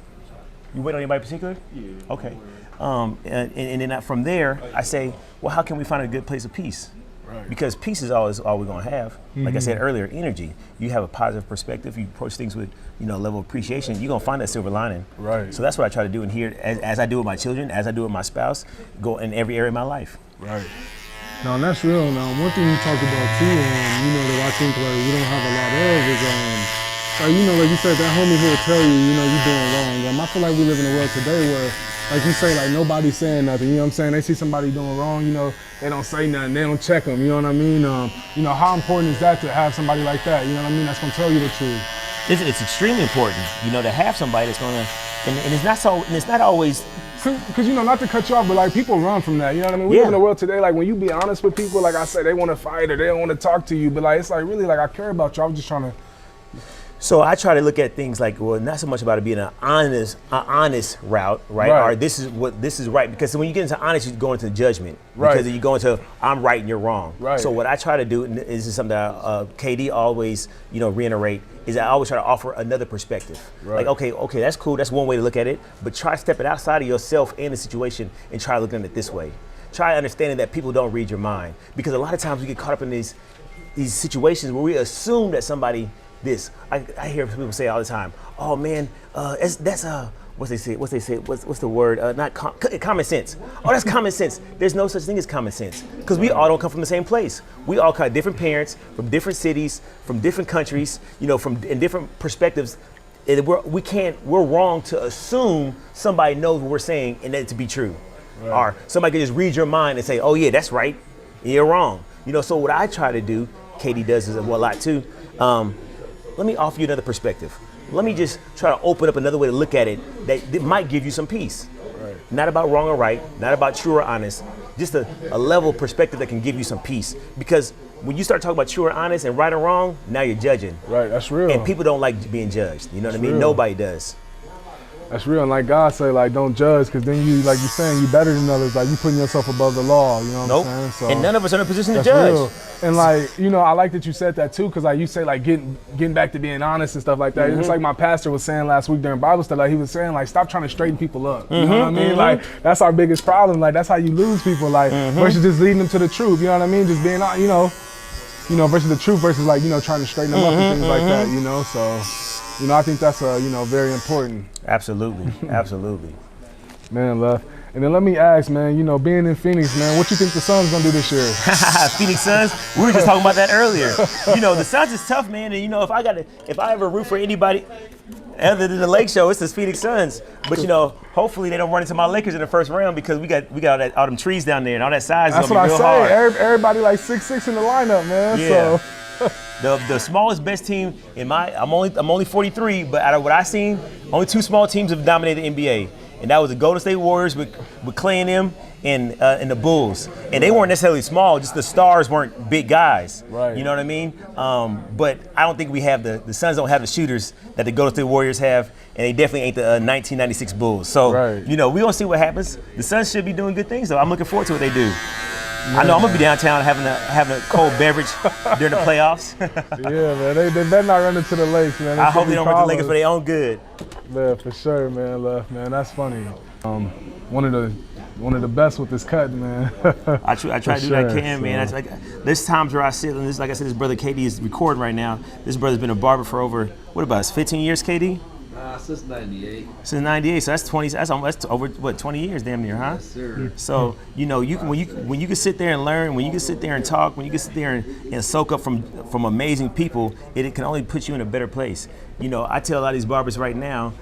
You waiting on anybody particular? Yeah. Okay. And then from there, I say, well, how can we find a good place of peace? Right. Because peace is all we're gonna have. Like I said earlier, energy. You have a positive perspective. You approach things with a level of appreciation. You're gonna find that silver lining. Right. So that's what I try to do in here, as I do with my children, as I do with my spouse, go in every area of my life. Right.
Now that's real. Now one thing you talked about too, that I think we don't have a lot of is like you said, that homie who will tell you, you're doing wrong. I feel like we live in a world today where, like you say, like nobody's saying nothing. You know what I'm saying? They see somebody doing wrong, they don't say nothing. They don't check them. You know what I mean? How important is that to have somebody like that? You know what I mean? That's gonna tell you the truth.
It's extremely important, to have somebody that's gonna, and it's not so, and it's not always.
Because not to cut you off, but like people run from that. You know what I mean? We live in a world today, like when you be honest with people, like I say, they want to fight or they don't want to talk to you, but like it's like really like I care about you. I was just trying to.
So I try to look at things like, well, not so much about it being an honest route, right? Or this is right. Because when you get into honest, you go into judgment. Right. Because you go into I'm right and you're wrong. Right. So what I try to do, and this is something that KD always, reiterate, is I always try to offer another perspective. Right. Like, okay, that's cool. That's one way to look at it. But try stepping outside of yourself and the situation and try looking at it this way. Try understanding that people don't read your mind. Because a lot of times we get caught up in these situations where we assume that somebody. I hear people say all the time, oh man, what's the word? Not common sense. Oh, that's common sense. There's no such thing as common sense, because we all don't come from the same place. We all kind of different parents, from different cities, from different countries, in different perspectives. And we're wrong to assume somebody knows what we're saying and that to be true. Right. Or somebody can just read your mind and say, oh yeah, that's right, you're wrong. So what I try to do, Katie does this a lot too, let me offer you another perspective. Let me just try to open up another way to look at it that might give you some peace. Right. Not about wrong or right, not about true or honest, just a level perspective that can give you some peace. Because when you start talking about true or honest and right or wrong, now you're judging.
Right, that's real.
And people don't like being judged. You know what I mean?
Real.
Nobody does.
That's real. And like God say, like, don't judge, because then you, like you're saying, you better than others. Like, you putting yourself above the law. You know what I'm saying? So
and none of us are in a position to
that's
judge.
real. And like, you know, I like that you said that too, because like you say, like, getting back to being honest and stuff like that. It's like my pastor was saying last week during Bible study. Like, he was saying, like, stop trying to straighten people up. You know what I mean? Like, that's our biggest problem. Like, that's how you lose people. Like, versus just leading them to the truth. You know what I mean? Just being, you know, versus the truth versus, like, you know, trying to straighten them up and things like that. You know, so. You know, I think that's, you know, very important.
Absolutely, absolutely.
Man, Left. And then let me ask, man, you know, being in Phoenix, man, what you think the Suns gonna do this year?
Phoenix Suns, we were just talking about that earlier. You know, the Suns is tough, man, and you know, if I ever root for anybody other than the Lake Show, it's the Phoenix Suns. But you know, hopefully they don't run into my Lakers in the first round, because we got all them trees down there and all that size.
That's what I say. Everybody like 6'6" in the lineup, man.
Yeah.
So.
The smallest best team in I'm only 43, but out of what I've seen, only 2 small teams have dominated the NBA, and that was the Golden State Warriors with Clay and them, and the Bulls. And they weren't necessarily small; just the stars weren't big guys.
Right.
You know what I mean? But I don't think we have the Suns don't have the shooters that the Golden State Warriors have, and they definitely ain't the 1996 Bulls. So you know, we gonna see what happens. The Suns should be doing good things, though. I'm looking forward to what they do. I know I'm gonna be downtown having a cold beverage during the playoffs.
Yeah, man, they better not run into the Lakes, man.
I hope they don't run the Lakers for their own good.
Yeah, for sure, man. Left, man, that's funny. One of the best with this cut, man.
I try to do what I can, man. There's times where I sit, and this, like I said, this brother KD is recording right now. This brother's been a barber for over 15 years, KD?
Since '98.
Since '98, so that's over 20 years, damn near, huh?
Yes, sir.
So you know, when you can sit there and learn, when you can sit there and talk, when you can sit there and soak up from amazing people, it can only put you in a better place. You know, I tell a lot of these barbers right now,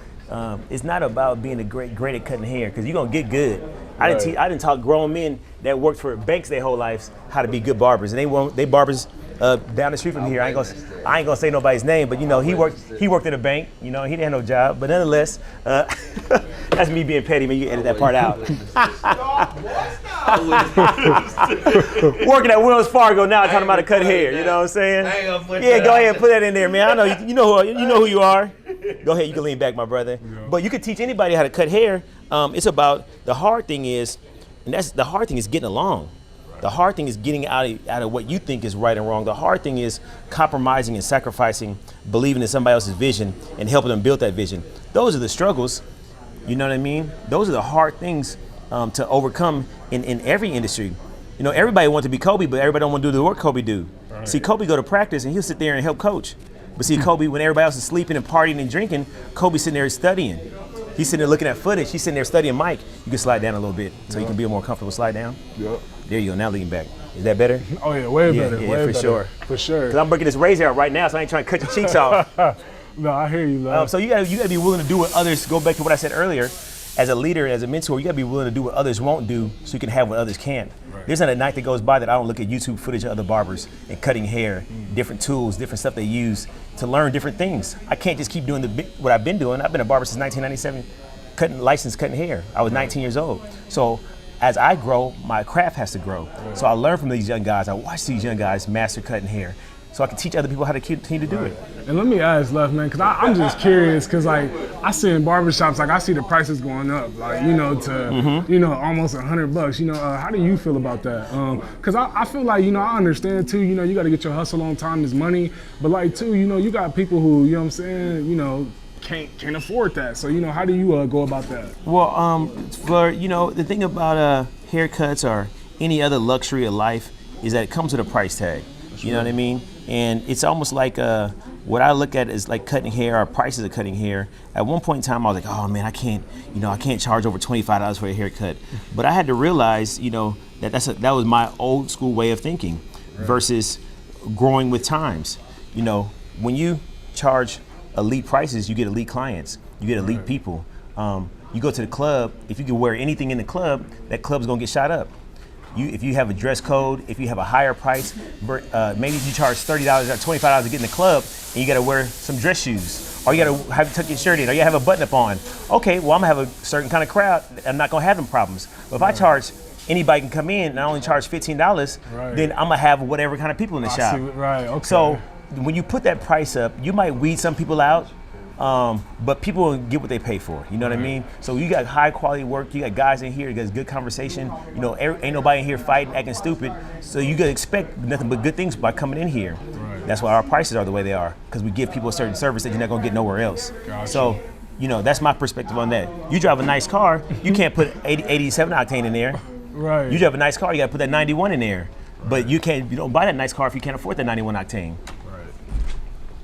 it's not about being great at cutting hair, because you're gonna get good. I didn't taught grown men that worked for banks their whole lives how to be good barbers, and they barbers down the street from here. I ain't gonna say nobody's name, but you know, he worked at a bank. You know, he didn't have no job, but nonetheless, that's me being petty. Man, you can edit that part out. Working at Wells Fargo now, talking about to cut hair. You know what I'm saying? Yeah, go ahead and put that in there, man. I know you know who you are. Go ahead, you can lean back, my brother. Yeah. But you can teach anybody how to cut hair. It's about the hard thing is getting along. The hard thing is getting out of what you think is right and wrong. The hard thing is compromising and sacrificing, believing in somebody else's vision and helping them build that vision. Those are the struggles, you know what I mean? Those are the hard things to overcome in every industry. You know, everybody wants to be Kobe, but everybody don't want to do the work Kobe do. Right. See, Kobe go to practice and he'll sit there and help coach. But see, Kobe, when everybody else is sleeping and partying and drinking, Kobe's sitting there studying. He's sitting there looking at footage. He's sitting there studying Mike. You can slide down a little bit so you can be more comfortable. Slide down.
Yep.
There you go. Now lean back. Is that better?
Oh yeah, way better.
Yeah,
way
for
better.
Sure.
For sure.
Because I'm breaking this razor out right now, so I ain't trying to cut your cheeks off.
No, I hear you, man.
So you gotta be willing to do what others. Go back to what I said earlier. As a leader, as a mentor, you gotta be willing to do what others won't do, so you can have what others can't. Right. There's not a night that goes by that I don't look at YouTube footage of other barbers and cutting hair, different tools, different stuff they use to learn different things. I can't just keep doing what I've been doing. I've been a barber since 1997, licensed cutting hair. I was 19 years old. So as I grow, my craft has to grow. Right. So I learn from these young guys. I watch these young guys master cutting hair, so I can teach other people how to continue to do it.
And let me ask, Left, man, because I'm just curious, because like I see in barbershops, like I see the prices going up, like, you know, to, you know, almost $100. You know, how do you feel about that? Because I feel like, you know, I understand too, you know, you got to get your hustle on time is money, but like too, you know, you got people who, you know what I'm saying, you know, can't afford that. So, you know, how do you go about that?
Well, for, you know, the thing about haircuts or any other luxury of life is that it comes with a price tag. You know what I mean? And it's almost like what I look at is like cutting hair or prices of cutting hair. At one point in time, I was like, oh man, I can't charge over $25 for a haircut. But I had to realize, you know, that was my old school way of thinking versus growing with times. You know, when you charge elite prices, you get elite clients, you get elite people. You go to the club, if you can wear anything in the club, that club's gonna get shot up. if you have a dress code, if you have a higher price, maybe you charge $30 or $25 to get in the club, and you got to wear some dress shoes, or you got to have tuck your shirt in, or you have a button up on. Okay, well I'm gonna have a certain kind of crowd. I'm not gonna have them problems. But if I charge anybody can come in and I only charge $15, then I'm gonna have whatever kind of people in the shop.
Right. Okay.
So when you put that price up, you might weed some people out. But people will get what they pay for. You know what I mean? So you got high quality work. You got guys in here. You got good conversation. You know, ain't nobody in here fighting, acting stupid. So you gotta expect nothing but good things by coming in here.
Right.
That's why our prices are the way they are, because we give people a certain service that you're not gonna get nowhere else.
Gotcha.
So, you know, that's my perspective on that. You drive a nice car, you can't put 87 octane in there.
Right.
You drive a nice car, you gotta put that 91 in there. But you don't buy that nice car if you can't afford that 91 octane.
Right.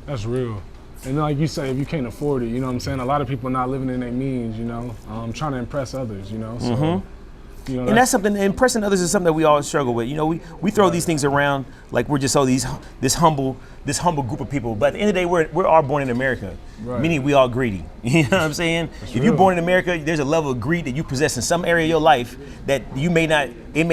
That's real. And like you say, if you can't afford it, you know what I'm saying? A lot of people are not living in their means, you know, trying to impress others, you know? So, you know,
and that's something, impressing others is something that we always struggle with. You know, we throw these things around like we're just this humble group of people. But at the end of the day, we're all born in America, meaning we all greedy. You know what I'm saying? If you're born in America, there's a level of greed that you possess in some area of your life that it may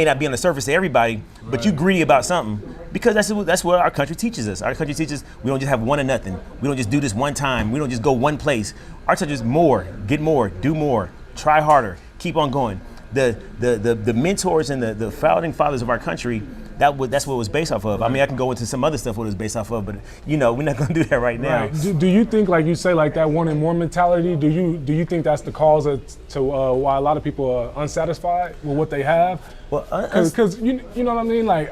not be on the surface to everybody, but you greedy about something. Because that's what our country teaches us. Our country teaches we don't just have one or nothing. We don't just do this one time. We don't just go one place. Our country is more, get more, do more, try harder, keep on going. The mentors and the founding fathers of our country, that's what it was based off of. I mean, I can go into some other stuff what it was based off of, but you know, we're not gonna do that right now.
Right. Do you think, like you say, like that one and more mentality? Do you think that's the cause to why a lot of people are unsatisfied with what they have?
Well,
because you know what I mean, like.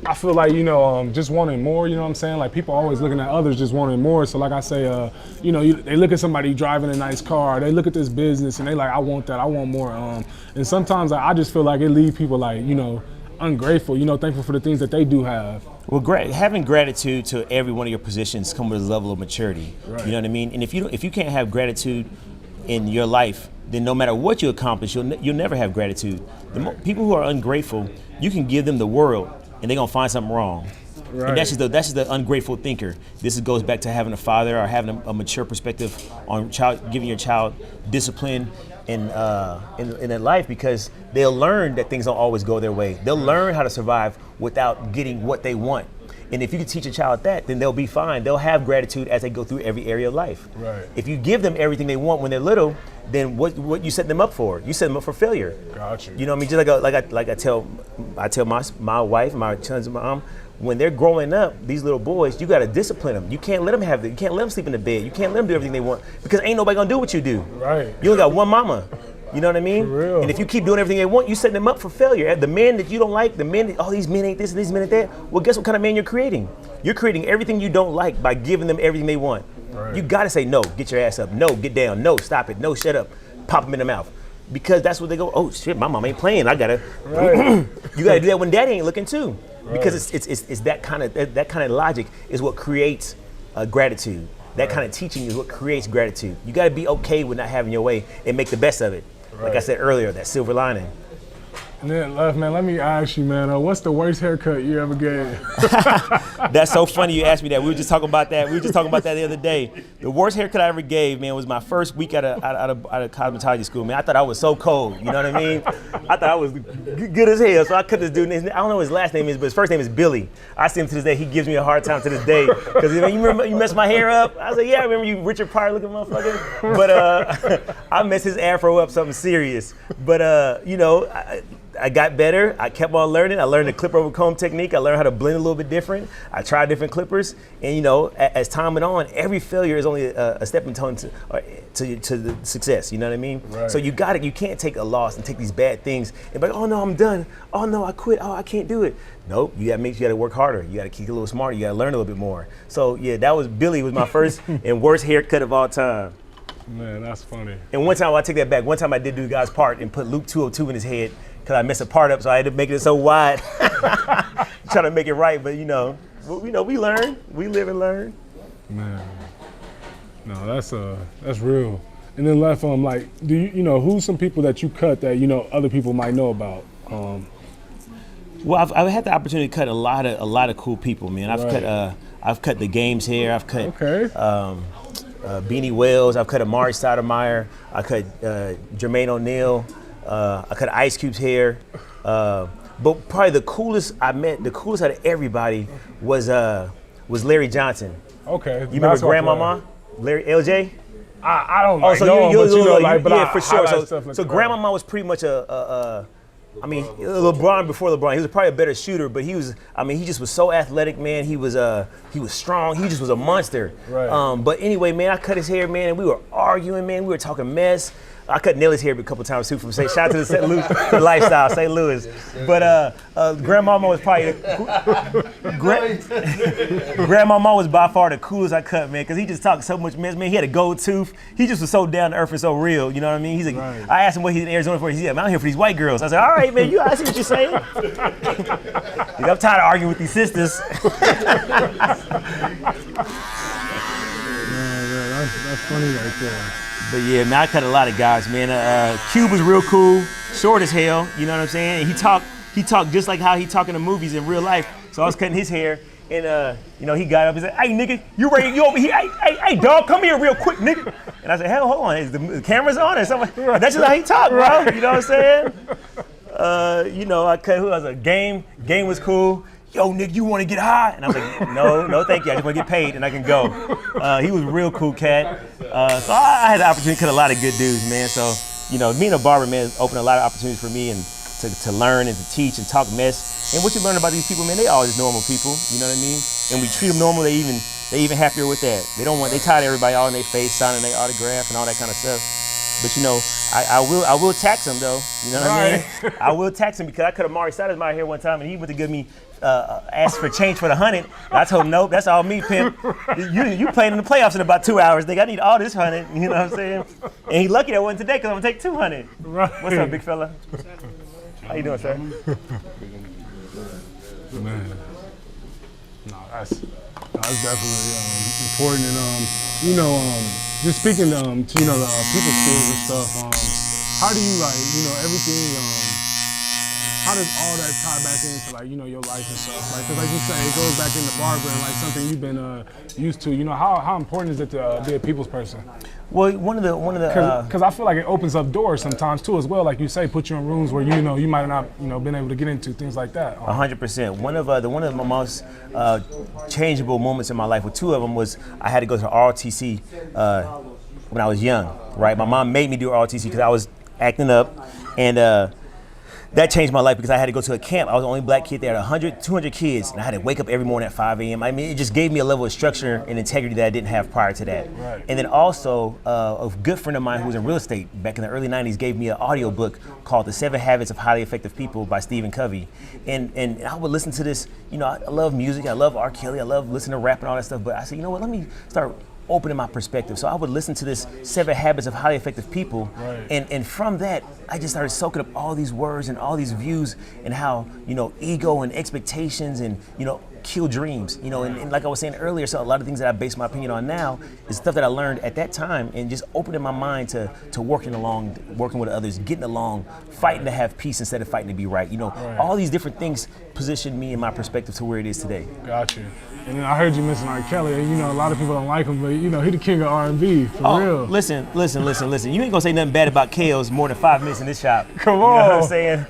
I feel like, you know, just wanting more, you know what I'm saying? Like, people are always looking at others just wanting more. So like I say, you know, they look at somebody driving a nice car, they look at this business and they like, I want that, I want more. And sometimes I just feel like it leaves people like, you know, ungrateful, you know, thankful for the things that they do have.
Well, having gratitude to every one of your positions comes with a level of maturity. Right. You know what I mean? And if you can't have gratitude in your life, then no matter what you accomplish, you'll never have gratitude. People who are ungrateful, you can give them the world, and they're gonna find something wrong. Right. And that's just the ungrateful thinker. This goes back to having a father or having a mature perspective on giving your child discipline in their life, because they'll learn that things don't always go their way. They'll learn how to survive without getting what they want. And if you can teach a child that, then they'll be fine. They'll have gratitude as they go through every area of life. Right. If you give them everything they want when they're little, then what you set them up for? You set them up for failure. Gotcha. You know what I mean? Just like I tell my wife, my son's mom, when they're growing up, these little boys, you got to discipline them. You can't let them you can't let them sleep in the bed. You can't let them do everything they want, because ain't nobody gonna do what you do. Right. You only got one mama. You know what I mean? For real. And if you keep doing everything they want, you setting them up for failure. The men that you don't like, these men ain't this and these men ain't that. Well, guess what kind of man you're creating? You're creating everything you don't like by giving them everything they want. Right. You gotta say no, get your ass up. No, get down. No, stop it. No, shut up. Pop them in the mouth. Because that's what they go, oh shit, my mom ain't playing. I gotta. Right. You gotta do that when daddy ain't looking too. Right. Because it's that kind of logic is what creates gratitude. That kind of teaching is what creates gratitude. You gotta be okay with not having your way and make the best of it. Like I said earlier, that silver lining.
And then, Left, man, let me ask you, man, what's the worst haircut you ever gave?
That's so funny you asked me that. We were just talking about that. The other day. The worst haircut I ever gave, man, was my first week out of cosmetology school, man. I thought I was so cold, you know what I mean? I thought I was good as hell, so I cut this dude. I don't know what his last name is, but his first name is Billy. I see him to this day. He gives me a hard time to this day. Because you remember you messed my hair up? I was like, yeah, I remember you Richard Pryor looking motherfucker. But I messed his afro up something serious. But, you know, I got better. I kept on learning. I learned the clipper over comb technique. I learned how to blend a little bit different. I tried different clippers, and you know, as time went on, every failure is only a stepping stone to the success. You know what I mean? Right. So you can't take a loss and take these bad things and be like, oh no, I'm done. Oh no, I quit. Oh, I can't do it. Nope. You got to work harder. You got to keep a little smarter. You got to learn a little bit more. So yeah, Billy was my first and worst haircut of all time.
Man, that's funny.
And one time, I take that back. One time I did do the guy's part and put Luke 202 in his head, because I messed a part up, so I had to make it so wide. Trying to make it right, but you know, we learn. We live and learn.
Man, no, that's real. And then Left, like, do you know who's some people that you cut that, you know, other people might know about?
Well, I've had the opportunity to cut a lot of cool people, man. I've cut the Game's hair. I've cut Beanie Wells. I've cut Amari Stoudemire. I cut Jermaine O'Neal. I cut Ice Cube's hair. But probably the coolest I met, the coolest out of everybody was Larry Johnson.
Okay.
You remember
basketball
Grandmama? Larry LJ?
I don't
Oh,
like
so
know him, but you know, like, but
yeah, for sure.
highlight stuff like
So
that.
Grandmama was pretty much I mean, LeBron before LeBron. He was probably a better shooter, but he was. I mean, he just was so athletic, man. He was strong. He just was a monster.
Right.
But anyway, man, I cut his hair, man, and we were arguing, man. We were talking mess. I cut Nelly's hair a couple times too. From shout out to the St. Louis the lifestyle, St. Louis. But Grandmama was probably Grandmama was by far the coolest I cut, man, because he just talked so much mess, man. He had a gold tooth. He just was so down to earth and so real. You know what I mean? He's like,
Right.
I asked him what he's in Arizona for. He's like, I'm out here for these white girls. I said, all right, man, I see what you're saying. I'm tired of arguing with these sisters.
That's funny right there.
But yeah, man, I cut a lot of guys, man. Cube was real cool, short as hell. You know what I'm saying? And he talked just like how he talk in the movies in real life. So I was cutting his hair, and you know, he got up and said, "Hey, nigga, you ready? You over here? Hey, dog, come here real quick, nigga." And I said, "Hell, hold on, is the camera's on or something?" That's just how he talk, bro. You know what I'm saying? You know, I cut. Who was a game? Game was cool. Yo, nigga, you want to get high? And I was like, no, thank you. I just want to get paid and I can go. He was a real cool cat. So I had the opportunity to cut a lot of good dudes, man. So, you know, being a barber, man, opened a lot of opportunities for me and to learn and to teach and talk mess. And what you learn about these people, man, they all just normal people, you know what I mean? And we treat them normal, they even happier with that. They tired of everybody all in their face, signing their autograph and all that kind of stuff. But you know, I will tax him though. You know what I mean? I will tax him because I cut Amari Stoudemire here one time and he went to give me asked for change for the 100. I told him nope, that's all me, pimp. You playing in the playoffs in about 2 hours, nigga. I need all this 100. You know what I'm saying? And he lucky that wasn't today because I'm gonna take 200.
Right.
What's up, big fella? How you doing, sir?
Man. No, that's definitely important. And you know, just speaking to you know the people skills and stuff. How do you everything? How does all that tie back into you know your life and stuff? Like, 'cause like you say, it goes back into barber and something you've been used to. You know, how important is it to be a people's person?
Well, one of the
Because I feel like it opens up doors sometimes too as well. Like you say, put you in rooms where you know you might not been able to get into things like that.
100%. One of my most changeable moments in my life, with two of them, was I had to go to ROTC when I was young. Right, my mom made me do ROTC because I was acting up, and that changed my life because I had to go to a camp. I was the only black kid there, 100, 200 kids, and I had to wake up every morning at 5 a.m. I mean, it just gave me a level of structure and integrity that I didn't have prior to that.
Right.
And then also, a good friend of mine who was in real estate back in the early 90s gave me an audio book called The 7 Habits of Highly Effective People by Stephen Covey. And I would listen to this, you know, I love music, I love R. Kelly, I love listening to rap and all that stuff, but I said, you know what, let me start opening my perspective. So I would listen to this 7 Habits of Highly Effective People,
right.
and from that, I just started soaking up all these words and all these views and how, you know, ego and expectations and, you know, kill dreams, you know, and like I was saying earlier, so a lot of things that I base my opinion on now is stuff that I learned at that time and just opening my mind to working with others, getting along, fighting to have peace instead of fighting to be right. You know,
Right.
all these different things positioned me in my perspective to where it is today.
Got you. And then I heard you mention R. Kelly, and you know a lot of people don't like him, but you know he the king of R&B for real.
Listen. You ain't gonna say nothing bad about Kale's more than 5 minutes in this shop.
Come
You know what
on.
I'm saying?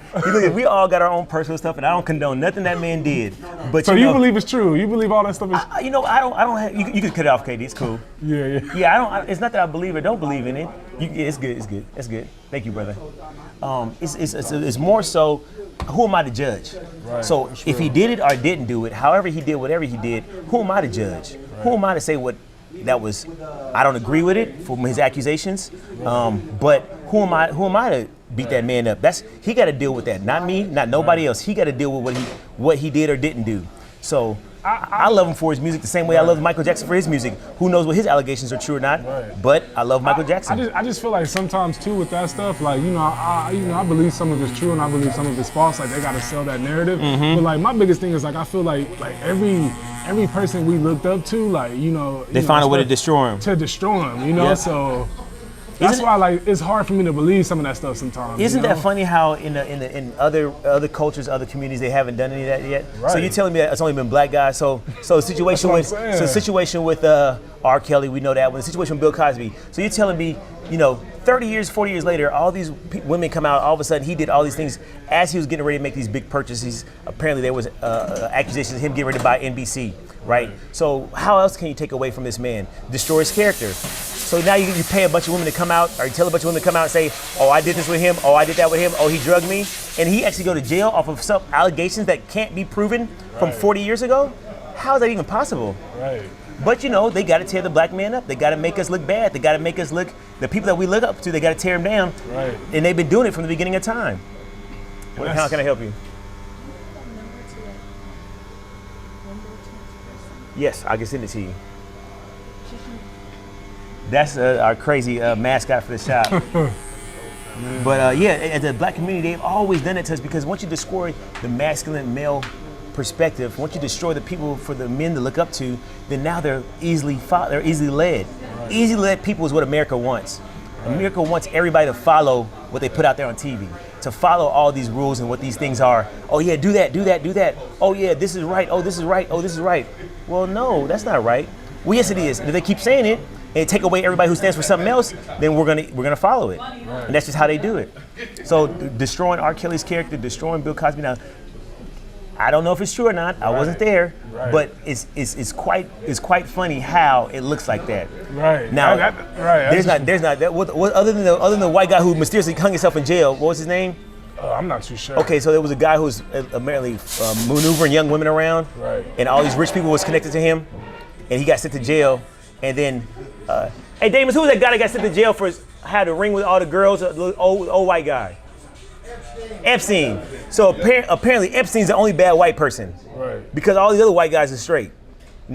We all got our own personal stuff, and I don't condone nothing that man did. But
So
you
you
know,
believe it's true? You believe all that stuff is?
you know, I don't have. You can cut it off, KD. It's cool.
Yeah.
Yeah, it's not that I believe or don't believe in it. It's good. Thank you, brother. It's more so, who am I to judge?
Right,
So
sure.
if he did it or didn't do it, however he did whatever he did, who am I to judge? Who am I to say what that was? I don't agree with it from his accusations, but who am I to beat that man up? He got to deal with that, not me, not nobody else. He got to deal with what he did or didn't do. So I love him for his music the same way I love Michael Jackson for his music. Who knows what his allegations are true or not?
Right.
But I love Michael Jackson.
I just feel like sometimes too with that stuff, like I believe some of it's true and I believe some of it's false. Like they gotta sell that narrative.
Mm-hmm.
But like my biggest thing is like I feel like every person we looked up to, like
They find a way to destroy him.
To destroy him, you know.
Yeah.
So that's why like it's hard for me to believe some of that stuff sometimes.
Isn't
you know?
that funny how in other cultures, other communities, they haven't done any of that yet?
Right.
So you're telling me that it's only been black guys? So the situation
That's what I'm saying.
with R. Kelly, we know that. When the situation with Bill Cosby, so you're telling me 30 years, 40 years later, all these women come out. All of a sudden, he did all these things as he was getting ready to make these big purchases. Apparently, there was accusations of him getting ready to buy NBC, right? So how else can you take away from this man? Destroy his character. So now you pay a bunch of women to come out, or you tell a bunch of women to come out and say, oh, I did this with him, oh, I did that with him, oh, he drugged me. And he actually go to jail off of some allegations that can't be proven from 40 years ago? How is that even possible?
Right.
But they got to tear the black man up. They got to make us look bad. They got to make us look, the people that we look up to, they got to tear them down.
Right.
And they've been doing it from the beginning of time. How can I help you? Yes, I can send it to you. That's our crazy mascot for the shop. But as a black community, they've always done it to us because once you destroy the masculine male perspective, once you destroy the people for the men to look up to, then now they're easily led. Right. Easily led people is what America wants. Right. America wants everybody to follow what they put out there on TV, to follow all these rules and what these things are. Oh yeah, do that, do that, do that. Oh yeah, this is right. Oh, this is right. Oh, this is right. Well, no, that's not right. Well, yes, it is. And if they keep saying it and take away everybody who stands for something else, then we're gonna follow it. Right. And that's just how they do it. So destroying R. Kelly's character, destroying Bill Cosby. Now, I don't know if it's true or not. I wasn't there, but it's quite funny how it looks like that. Right. Now, there's not that. What other than the white guy who mysteriously hung himself in jail? What was his name?
I'm not too sure.
Okay, so there was a guy who was apparently maneuvering young women around, and all these rich people was connected to him, and he got sent to jail. And then, hey, Damus, who was that guy that got sent to jail for had a ring with all the girls? Old white guy. Epstein. So apparently Epstein's the only bad white person. Right. Because all these other white guys are straight.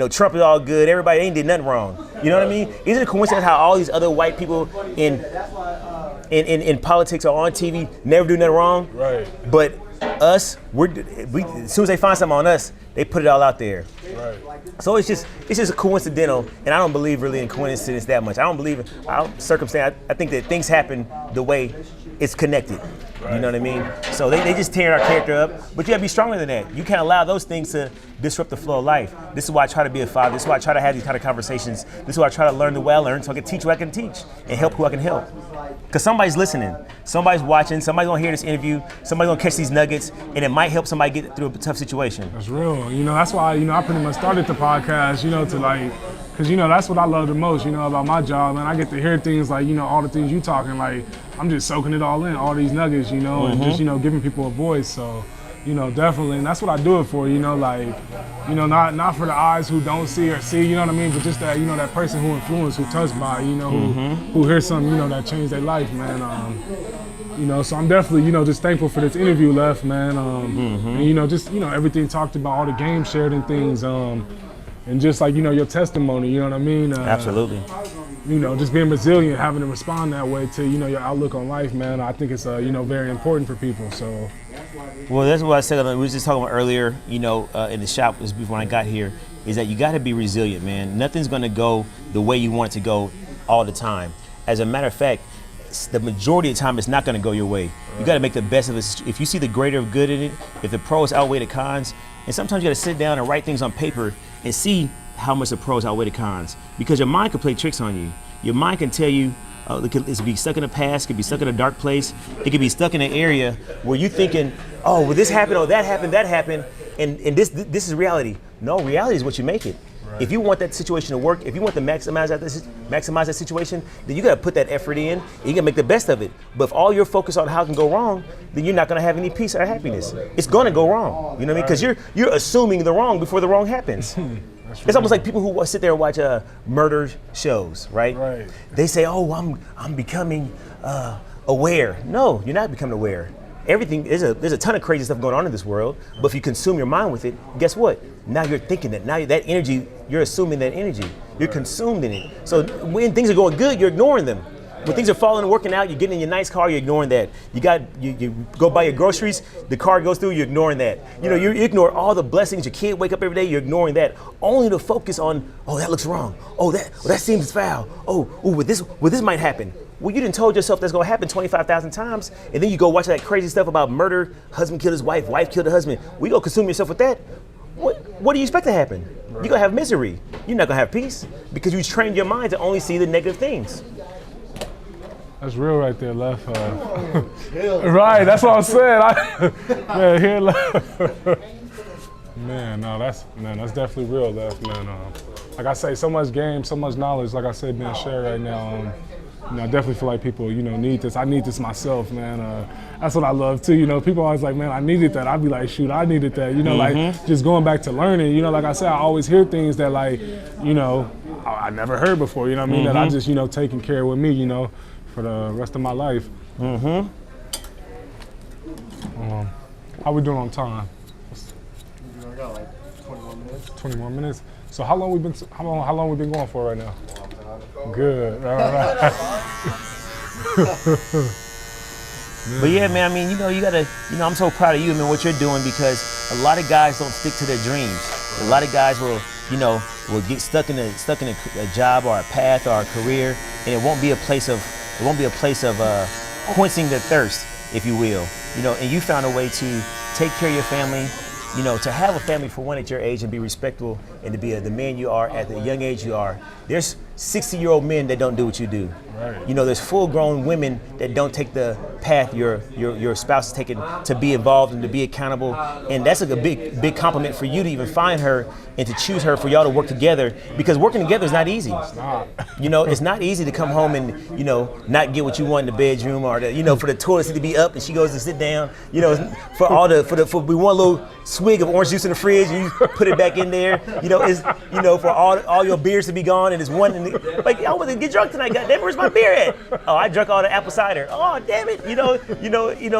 Trump is all good. Everybody ain't did nothing wrong. You know what I mean? Isn't it a coincidence how all these other white people in politics or on TV never do nothing wrong? Right. But us, we as soon as they find something on us, they put it all out there. Right. So it's just coincidental, and I don't believe really in coincidence that much. I don't believe in circumstance. I think that things happen the way it's connected. Right. You know what I mean? So they just tearing our character up, but you gotta be stronger than that. You can't allow those things to disrupt the flow of life. This is why I try to be a father. This is why I try to have these kind of conversations. This is why I try to learn the way I learn so I can teach who I can teach and help who I can help. Because somebody's listening, somebody's watching, somebody's gonna hear this interview, somebody's gonna catch these nuggets, and it might help somebody get through a tough situation.
That's real. That's why, I pretty much started the podcast, to because, that's what I love the most, about my job. And I get to hear things like, all the things you talking, like, I'm just soaking it all in, all these nuggets, and just, giving people a voice. So, definitely. And that's what I do it for, not for the eyes who don't see or see, you know what I mean? But just that, that person who influenced, who touched by, who hears something, that changed their life, man. So I'm definitely, just thankful for this interview, Left, man. And, just, everything talked about, all the games shared and things. And just like, your testimony, you know what I mean?
Absolutely.
Just being resilient, having to respond that way to, your outlook on life, man. I think it's, very important for people, so.
Well, that's what I said, we were just talking about earlier, in the shop, before I got here, is that you gotta be resilient, man. Nothing's gonna go the way you want it to go all the time. As a matter of fact, the majority of the time it's not gonna go your way. You gotta make the best of it. If you see the greater of good in it, if the pros outweigh the cons, and sometimes you gotta sit down and write things on paper and see how much the pros outweigh the cons. Because your mind can play tricks on you. Your mind can tell you, it could be stuck in the past, it could be stuck in a dark place, it could be stuck in an area where you're thinking, oh, well this happened, oh that happened, and this is reality. No, reality is what you make it. Right. If you want that situation to work, if you want to maximize that situation, then you gotta put that effort in, and you gotta make the best of it. But if all you're focused on how it can go wrong, then you're not gonna have any peace or happiness. It's gonna go wrong, you know what I mean? Because you're assuming the wrong before the wrong happens. It's almost like people who sit there and watch murder shows, right? Right. They say, oh, I'm becoming aware. No, you're not becoming aware. Everything, there's a ton of crazy stuff going on in this world, but if you consume your mind with it, guess what? Now you're thinking that. Now that energy, you're assuming that energy. You're consumed in it. So when things are going good, you're ignoring them. When things are falling and working out, you're getting in your nice car, you're ignoring that. You go buy your groceries, the car goes through, you're ignoring that. You ignore all the blessings. Your kid wake up every day, you're ignoring that. Only to focus on, oh, that looks wrong. Oh, that seems foul. Oh, this might happen. Well, you done told yourself that's gonna happen 25,000 times, and then you go watch that crazy stuff about murder, husband killed his wife, wife killed her husband. We go consume yourself with that. What do you expect to happen? You're gonna have misery. You're not gonna have peace because you trained your mind to only see the negative things.
That's real right there, Left. Right, that's what I'm saying. Man, here, Left. Man, no, that's definitely real, Left, man. Like I say, so much game, so much knowledge, like I said, being shared right now. I definitely feel like people, need this. I need this myself, man. That's what I love too. People always like, man, I needed that. I'd be like, shoot, I needed that. Like just going back to learning. Like I said, I always hear things that like, I never heard before. You know what I mean? That I just, taking care with me, for the rest of my life. How we doing on time?
I got like 20 more minutes.
20 more minutes. So how long we been going for right now? Good. All right.
But yeah, man, I mean, you gotta, I'm so proud of you, man, what you're doing, because a lot of guys don't stick to their dreams. A lot of guys will get stuck in a job or a path or a career, and it won't be a place of quenching their thirst, if you will. And you found a way to take care of your family, to have a family for one at your age and be respectful and to be the man you are at the young age you are. There's 60-year-old men that don't do what you do.
Right.
There's full-grown women that don't take the path your spouse is taking to be involved and to be accountable. And that's like a big compliment for you to even find her and to choose her for y'all to work together, because working together is not easy.
It's not.
It's not easy to come home and, not get what you want in the bedroom, or for the toilet seat to be up and she goes to sit down, for we want a little swig of orange juice in the fridge and you put it back in there, for all your beers to be gone and it's one, like, I want to get drunk tonight, goddamn, where's my beer at? Oh, I drank all the apple cider. Oh, damn it,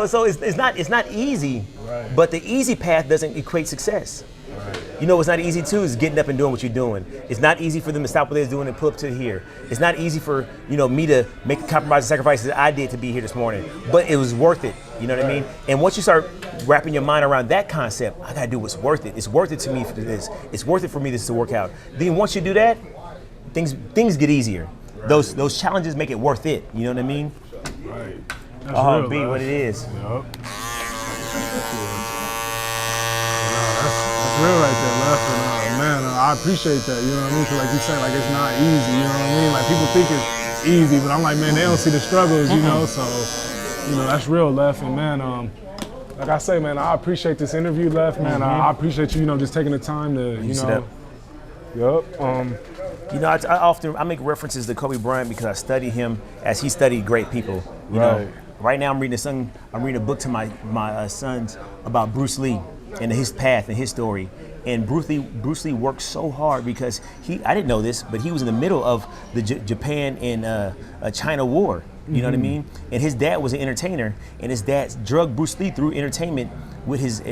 so it's not easy,
right.
But the easy path doesn't equate success.
Right.
What's not easy too is getting up and doing what you're doing. It's not easy for them to stop what they're doing and pull up to here. It's not easy for me to make the compromise and sacrifices that I did to be here this morning, but it was worth it. You know what I mean? And once you start wrapping your mind around that concept, I gotta do what's worth it. It's worth it to me for this. It's worth it for me this to work out. Then once you do that, things get easier. Right. Those challenges make it worth it. You know what I mean?
Right. That's real,
be what it is.
Yep. That's real right there, Left. And man, I appreciate that. You know what I mean? 'Cause like you said, like it's not easy. You know what I mean? Like people think it's easy, but I'm like, man, they don't see the struggles. So that's real, Left. And man, like I say, man, I appreciate this interview, Left. Man, I appreciate you, just taking the time to, Yep.
I often make references to Kobe Bryant because I study him as he studied great people. You
Right.
know, right now I'm reading a book to my sons about Bruce Lee and his path and his story. And Bruce Lee worked so hard because I didn't know this, but he was in the middle of the Japan and China war. You know what I mean? And his dad was an entertainer, and his dad drugged Bruce Lee through entertainment with at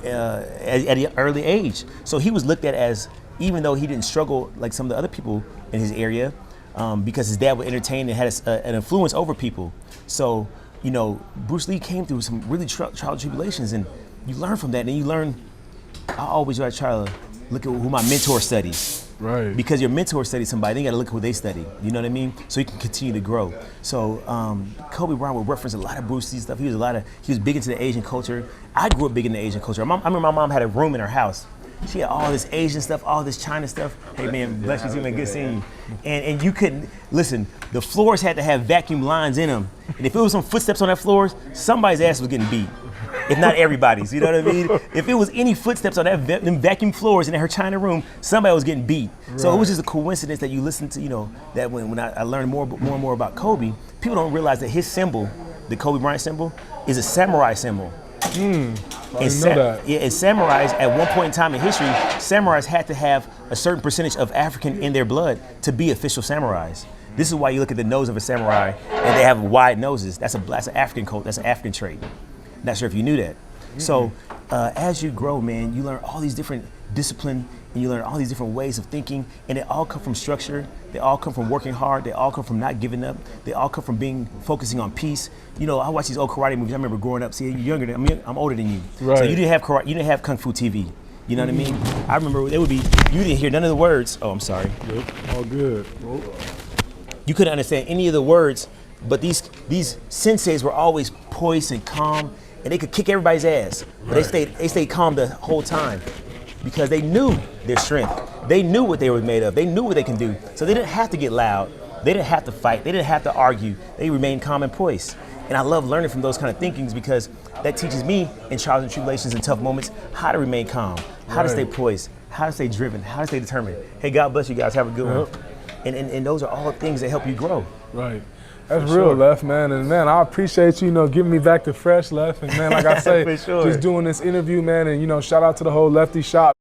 an early age. So he was looked at as, even though he didn't struggle like some of the other people in his area, because his dad would entertain and had an influence over people. So, Bruce Lee came through some really trial tribulations, and you learn from that. And you learn, I always try to look at who my mentor studies.
Right.
Because your mentor studies somebody, then you gotta look at who they study. You know what I mean? So you can continue to grow. So Kobe Bryant would reference a lot of Bruce Lee stuff. He was big into the Asian culture. I grew up big in the Asian culture. I remember my mom had a room in her house. She had all this Asian stuff, all this China stuff. Hey man, bless you too, man, good seeing you. And you couldn't, listen, the floors had to have vacuum lines in them. And if it was some footsteps on that floors, somebody's ass was getting beat. If not everybody's, you know what I mean? If it was any footsteps on them vacuum floors in her China room, somebody was getting beat. Right. So it was just a coincidence that you listen to, that when I learned more and more about Kobe, people don't realize that his symbol, the Kobe Bryant symbol, is a samurai symbol.
I didn't know that.
Yeah, and samurais, at one point in time in history, samurais had to have a certain percentage of African in their blood to be official samurais. This is why you look at the nose of a samurai and they have wide noses. That's an African code, that's an African trait. Not sure if you knew that. So as you grow, man, you learn all these different disciplines and you learn all these different ways of thinking, and they all come from structure. They all come from working hard. They all come from not giving up. They all come from focusing on peace. I watch these old karate movies. I remember growing up, see, you're younger than me. I'm older than you.
Right.
So you didn't have karate, you didn't have Kung Fu TV. You know what I mean? I remember you didn't hear none of the words. Oh, I'm sorry.
Yep. All good.
You couldn't understand any of the words, but these senseis were always poised and calm, and they could kick everybody's ass. But they stayed calm the whole time because they knew their strength. They knew what they were made of. They knew what they can do. So they didn't have to get loud. They didn't have to fight. They didn't have to argue. They remained calm and poised. And I love learning from those kind of thinkings because that teaches me in trials and tribulations and tough moments how to remain calm, how to stay poised, how to stay driven, how to stay determined. Hey, God bless you guys. Have a good one. And those are all things that help you grow.
Right. That's real, Lef, man. And, man, I appreciate you, giving me back to fresh, Lef. And, man, like I say,
For sure.
just doing this interview, man. And, shout out to the whole Lefty shop.